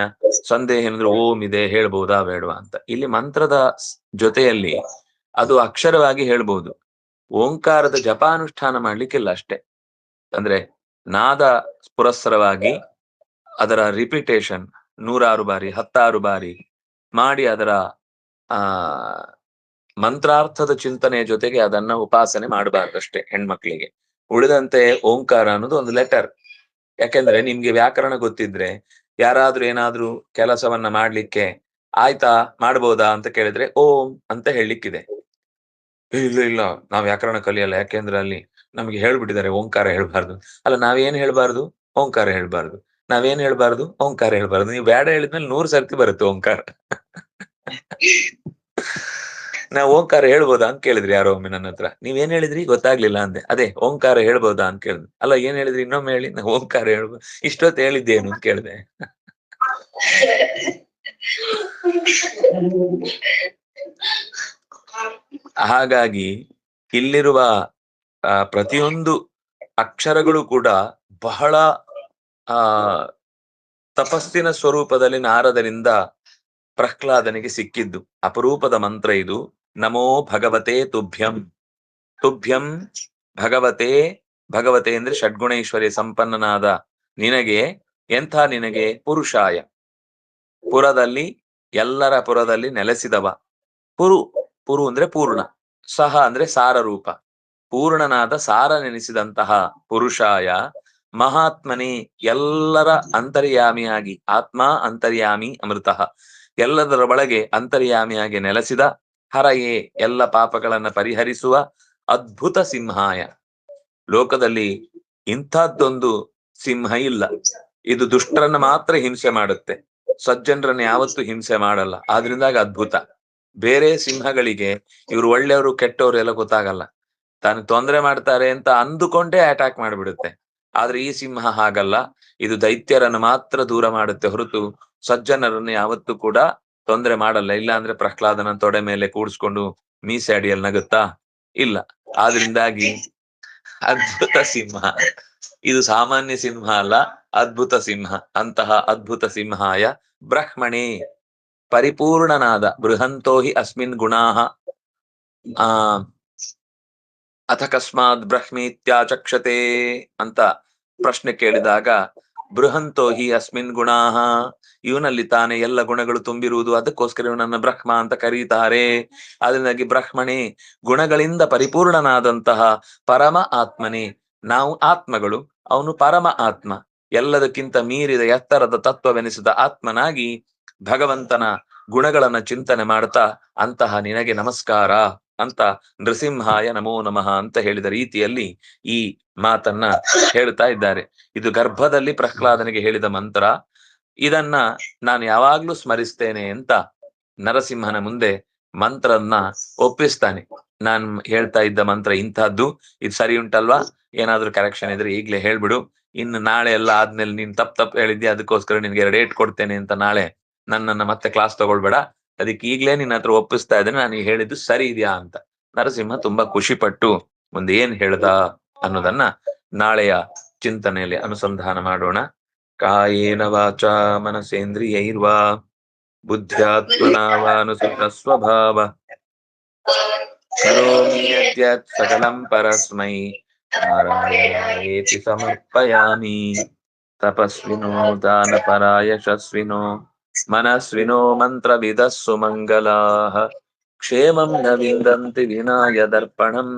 ಸಂದೇಹ ಏನಂದ್ರೆ ಓಂ ಇದೆ, ಹೇಳ್ಬಹುದಾ ಬೇಡವಾ ಅಂತ. ಇಲ್ಲಿ ಮಂತ್ರದ ಜೊತೆಯಲ್ಲಿ ಅದು ಅಕ್ಷರವಾಗಿ ಹೇಳ್ಬಹುದು, ಓಂಕಾರದ ಜಪಾನುಷ್ಠಾನ ಮಾಡ್ಲಿಕ್ಕಿಲ್ಲ ಅಷ್ಟೇ. ಅಂದ್ರೆ ನಾದ ಪುರಸ್ಸರವಾಗಿ ಅದರ ರಿಪಿಟೇಷನ್ 100 ಬಾರಿ 10 ಬಾರಿ ಮಾಡಿ ಅದರ ಮಂತ್ರಾರ್ಥದ ಚಿಂತನೆಯ ಜೊತೆಗೆ ಅದನ್ನ ಉಪಾಸನೆ ಮಾಡಬಾರ್ದಷ್ಟೇ ಹೆಣ್ಮಕ್ಳಿಗೆ. ಉಳಿದಂತೆ ಓಂಕಾರ ಅನ್ನೋದು ಒಂದು ಲೆಟರ್. ಯಾಕೆಂದ್ರೆ ನಿಮ್ಗೆ ವ್ಯಾಕರಣ ಗೊತ್ತಿದ್ರೆ ಯಾರಾದ್ರೂ ಏನಾದ್ರೂ ಕೆಲಸವನ್ನ ಮಾಡ್ಲಿಕ್ಕೆ ಆಯ್ತಾ ಮಾಡ್ಬೋದಾ ಅಂತ ಕೇಳಿದ್ರೆ ಓಂ ಅಂತ ಹೇಳಲಿಕ್ಕಿದೆ. ಇಲ್ಲ ನಾವ್ ವ್ಯಾಕರಣ ಕಲಿಯಲ್ಲ, ಯಾಕೆಂದ್ರೆ ಅಲ್ಲಿ ನಮ್ಗೆ ಹೇಳ್ಬಿಟ್ಟಿದ್ದಾರೆ ಓಂಕಾರ ಹೇಳ್ಬಾರ್ದು. ಅಲ್ಲ, ನಾವೇನ್ ಹೇಳ್ಬಾರ್ದು? ಓಂಕಾರ ಹೇಳ್ಬಾರ್ದು. ನಾವೇನ್ ಹೇಳ್ಬಾರ್ದು? ಓಂಕಾರ ಹೇಳ್ಬಾರ್ದು. ನೀವು ಬೇಡ ಹೇಳಿದ್ಮೇಲೆ 100 ಸರ್ತಿ ಬರುತ್ತೆ ಓಂಕಾರ. ನಾವ್ ಓಂಕಾರ ಹೇಳ್ಬೋದಾ ಅಂತ ಕೇಳಿದ್ರಿ ಯಾರೋ ಒಮ್ಮೆ ನನ್ನ ಹತ್ರ. ನೀವೇನ್ ಹೇಳಿದ್ರಿ ಗೊತ್ತಾಗ್ಲಿಲ್ಲ ಅಂದೆ. ಅದೇ ಓಂಕಾರ ಹೇಳ್ಬೋದಾ ಅಂತ ಕೇಳಿದ್ವಿ. ಅಲ್ಲ, ಏನ್ ಹೇಳಿದ್ರಿ ಇನ್ನೊಮ್ಮೆ ಹೇಳಿ. ನಾ ಓಂಕಾರ ಹೇಳ್ಬೋದು. ಇಷ್ಟೊತ್ತು ಹೇಳಿದ್ದೇನು ಅಂತ ಕೇಳಿದೆ. ಹಾಗಾಗಿ ಇಲ್ಲಿರುವ ಪ್ರತಿಯೊಂದು ಅಕ್ಷರಗಳು ಕೂಡ ಬಹಳ ತಪಸ್ಸಿನ ಸ್ವರೂಪದಲ್ಲಿ ನಾರದರಿಂದ ಪ್ರಹ್ಲಾದನಿಗೆ ಸಿಕ್ಕಿದ್ದು ಅಪರೂಪದ ಮಂತ್ರ ಇದು. ನಮೋ ಭಗವತೆ ತುಭ್ಯಂ. ತುಭ್ಯಂ ಭಗವತೆ, ಭಗವತೆ ಅಂದ್ರೆ ಷಡ್ಗುಣೈಶ್ವರ್ಯ ಸಂಪನ್ನನಾದ ನಿನಗೆ. ಎಂಥ ನಿನಗೆ? ಪುರುಷಾಯ, ಪುರದಲ್ಲಿ, ಎಲ್ಲರ ಪುರದಲ್ಲಿ ನೆಲೆಸಿದವ. ಪುರು ಅಂದ್ರೆ ಪೂರ್ಣ, ಸಹ ಅಂದ್ರೆ ಸಾರ ರೂಪ, ಪೂರ್ಣನಾದ ಸಾರ ನೆನೆಸಿದಂತಹ ಪುರುಷಾಯ ಮಹಾತ್ಮನೇ, ಎಲ್ಲರ ಅಂತರ್ಯಾಮಿಯಾಗಿ, ಆತ್ಮ ಅಂತರ್ಯಾಮಿ ಅಮೃತ, ಎಲ್ಲದರ ಒಳಗೆ ಅಂತರ್ಯಾಮಿಯಾಗಿ ನೆಲೆಸಿದ, ಹರಯೇ ಎಲ್ಲ ಪಾಪಗಳನ್ನ ಪರಿಹರಿಸುವ ಅದ್ಭುತ ಸಿಂಹಾಯ. ಲೋಕದಲ್ಲಿ ಇಂಥದ್ದೊಂದು ಸಿಂಹ ಇಲ್ಲ. ಇದು ದುಷ್ಟರನ್ನ ಮಾತ್ರ ಹಿಂಸೆ ಮಾಡುತ್ತೆ, ಸಜ್ಜನರನ್ನ ಯಾವತ್ತೂ ಹಿಂಸೆ ಮಾಡಲ್ಲ. ಆದ್ರಿಂದಾಗ ಅದ್ಭುತ. ಬೇರೆ ಸಿಂಹಗಳಿಗೆ ಇವ್ರು ಒಳ್ಳೆಯವರು ಕೆಟ್ಟವರು ಎಲ್ಲ ಗೊತ್ತಾಗಲ್ಲ. ತಾನು ತೊಂದರೆ ಮಾಡ್ತಾರೆ ಅಂತ ಅಂದುಕೊಂಡೇ ಅಟ್ಯಾಕ್ ಮಾಡಿಬಿಡುತ್ತೆ. ಆದ್ರೆ ಈ ಸಿಂಹ ಹಾಗಲ್ಲ. ಇದು ದೈತ್ಯರನ್ನು ಮಾತ್ರ ದೂರ ಮಾಡುತ್ತೆ ಹೊರತು ಸಜ್ಜನರನ್ನು ಯಾವತ್ತೂ ಕೂಡ ತೊಂದರೆ ಮಾಡಲ್ಲ. ಇಲ್ಲ ಅಂದ್ರೆ ಪ್ರಹ್ಲಾದನ ತೊಡೆ ಮೇಲೆ ಕೂಡಿಸ್ಕೊಂಡು ಮೀಸೆ ಅಡಿಯಲ್ಲಿ ನಗುತ್ತಾ ಇಲ್ಲ. ಆದ್ರಿಂದಾಗಿ ಅದ್ಭುತ ಸಿಂಹ ಇದು ಸಾಮಾನ್ಯ ಸಿಂಹ ಅಲ್ಲ, ಅದ್ಭುತ ಸಿಂಹ. ಅಂತಹ ಅದ್ಭುತ ಸಿಂಹಾಯ ಬ್ರಹ್ಮಣೇ ಪರಿಪೂರ್ಣನಾದ ಬೃಹಂತೋ ಹಿ ಅಸ್ಮಿನ್ ಗುಣಾಹ ಅಥ ಕಸ್ಮಾತ್ ಬ್ರಹ್ಮೀತ್ಯಾಚಕ್ಷತೆ ಅಂತ ಪ್ರಶ್ನೆ ಕೇಳಿದಾಗ ಬೃಹಂತೋ ಹಿ ಅಸ್ಮಿನ್ ಗುಣಾಹ, ಇವನಲ್ಲಿ ತಾನೇ ಎಲ್ಲ ಗುಣಗಳು ತುಂಬಿರುವುದು, ಅದಕ್ಕೋಸ್ಕರ ಇವನನ್ನ ಬ್ರಹ್ಮ ಅಂತ ಕರೀತಾರೆ. ಅದರಿಂದಾಗಿ ಬ್ರಹ್ಮಣೇ ಗುಣಗಳಿಂದ ಪರಿಪೂರ್ಣನಾದಂತಹ ಪರಮ ಆತ್ಮನೇ. ನಾವು ಆತ್ಮಗಳು, ಅವನು ಪರಮ ಆತ್ಮ, ಎಲ್ಲದಕ್ಕಿಂತ ಮೀರಿದ ಎತ್ತರದ ತತ್ವವೆನಿಸಿದ ಆತ್ಮನಾಗಿ ಭಗವಂತನ ಗುಣಗಳನ್ನ ಚಿಂತನೆ ಮಾಡ್ತಾ ಅಂತಹ ನಿನಗೆ ನಮಸ್ಕಾರ ಅಂತ ನೃಸಿಂಹಾಯ ನಮೋ ನಮಃ ಅಂತ ಹೇಳಿದ ರೀತಿಯಲ್ಲಿ ಈ ಮಾತನ್ನ ಹೇಳ್ತಾ ಇದ್ದಾರೆ. ಇದು ಗರ್ಭದಲ್ಲಿ ಪ್ರಹ್ಲಾದನಿಗೆ ಹೇಳಿದ ಮಂತ್ರ. ಇದನ್ನ ನಾನು ಯಾವಾಗ್ಲೂ ಸ್ಮರಿಸ್ತೇನೆ ಅಂತ ನರಸಿಂಹನ ಮುಂದೆ ಮಂತ್ರನ್ನ ಒಪ್ಪಿಸ್ತಾನೆ. ನಾನ್ ಹೇಳ್ತಾ ಇದ್ದ ಮಂತ್ರ ಇಂತಹದ್ದು, ಇದು ಸರಿ ಉಂಟಲ್ವಾ, ಏನಾದ್ರೂ ಕರೆಕ್ಷನ್ ಇದ್ರೆ ಈಗ್ಲೇ ಹೇಳ್ಬಿಡು, ಇನ್ನು ನಾಳೆ ಎಲ್ಲ ಆದ್ಮೇಲೆ ನೀನ್ ತಪ್ಪು ಹೇಳಿದ್ಯಾ, ಅದಕ್ಕೋಸ್ಕರ ನಿನ್ಗೆ 2 ಏಟ್ ಕೊಡ್ತೇನೆ ಅಂತ ನಾಳೆ ನನ್ನನ್ನ ಮತ್ತೆ ಕ್ಲಾಸ್ ತಗೊಳ್ಬೇಡ, ಅದಕ್ಕೆ ಈಗ್ಲೇ ನಿನ್ನ ಹತ್ರ ಒಪ್ಪಿಸ್ತಾ ಇದ್ದೇನೆ, ನಾನು ಹೇಳಿದ್ದು ಸರಿ ಇದೆಯಾ ಅಂತ. ನರಸಿಂಹ ತುಂಬಾ ಖುಷಿ ಪಟ್ಟು ಮುಂದೆ ಏನ್ ಹೇಳ್ದ ಅನ್ನೋದನ್ನ ನಾಳೆಯ ಚಿಂತನೆಯಲ್ಲಿ ಅನುಸಂಧಾನ ಮಾಡೋಣ. ಕಾಯೇನ ವಾಚಾ ಮನಸೇಂದ್ರಿಯೈರ್ವಾ ಬುದ್ಧ್ಯಾತ್ಮನಾ ವಾನುಸೃತ ಸ್ವಭಾವ ಕರೋಮಿ ಯದ್ಯತ್ ಸಕಲಂ ಪರಸ್ಮೈ ನಾರಾಯಣಾಯೇತಿ ಸಮರ್ಪಯಾಮಿ. ತಪಸ್ವಿನೋ ದಾನಪರಾಯ ಯಶಸ್ವಿನೋ ಮನಸ್ವಿನೋ ಮಂತ್ರವಿದಃ ಸುಮಂಗಲಾಃ ಕ್ಷೇಮಂ ನ ವಿಂದಂತಿ ವಿನಾಯ ದರ್ಪಣಂ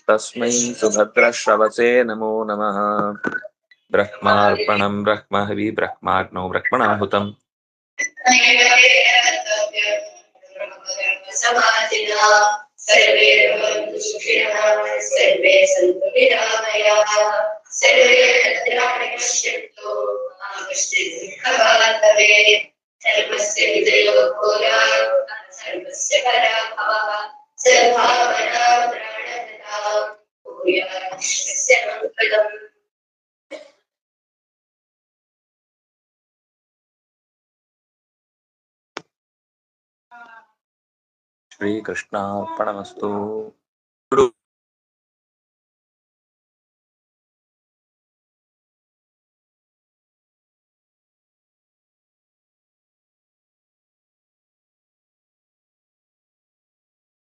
ತಸ್ಮೈ ಸುಭದ್ರಶ್ರವಸೇ ನಮೋ ನಮಃ. ಬ್ರಹ್ಮಾರ್ಪಣಂ ಬ್ರಹ್ಮಹವಿ ಬ್ರಹ್ಮಾಗ್ನೋ ಬ್ರಹ್ಮಣಾಹುತಂ ಸರ್ವೇ ಭವಂತು ಸುಖಿನಃ ಸರ್ವೇ ಸಂತು ನಿರಾಮಯಾಃ ಸರ್ವೇ ಭದ್ರಾಣಿ ಪಶ್ಯಂತು ಮಾ ಕಶ್ಚಿತ್ ದುಃಖಭಾಗ್ ಭವೇತ್. ಸರ್ವಸ್ಯ ವಿಜಯೋ ಭೂಯಾತ್ ಸರ್ವಸ್ಯ ಪರಾಭವಃ ಸದ್ಭಾವನಾ ಪ್ರಾಣದತಾ ಭೂಯಾತ್ ವಿಶ್ವಸ್ಯ ಮಂಗಳಂ. ಶ್ರೀಕೃಷ್ಣಾರ್ಪಣಮಸ್ತು.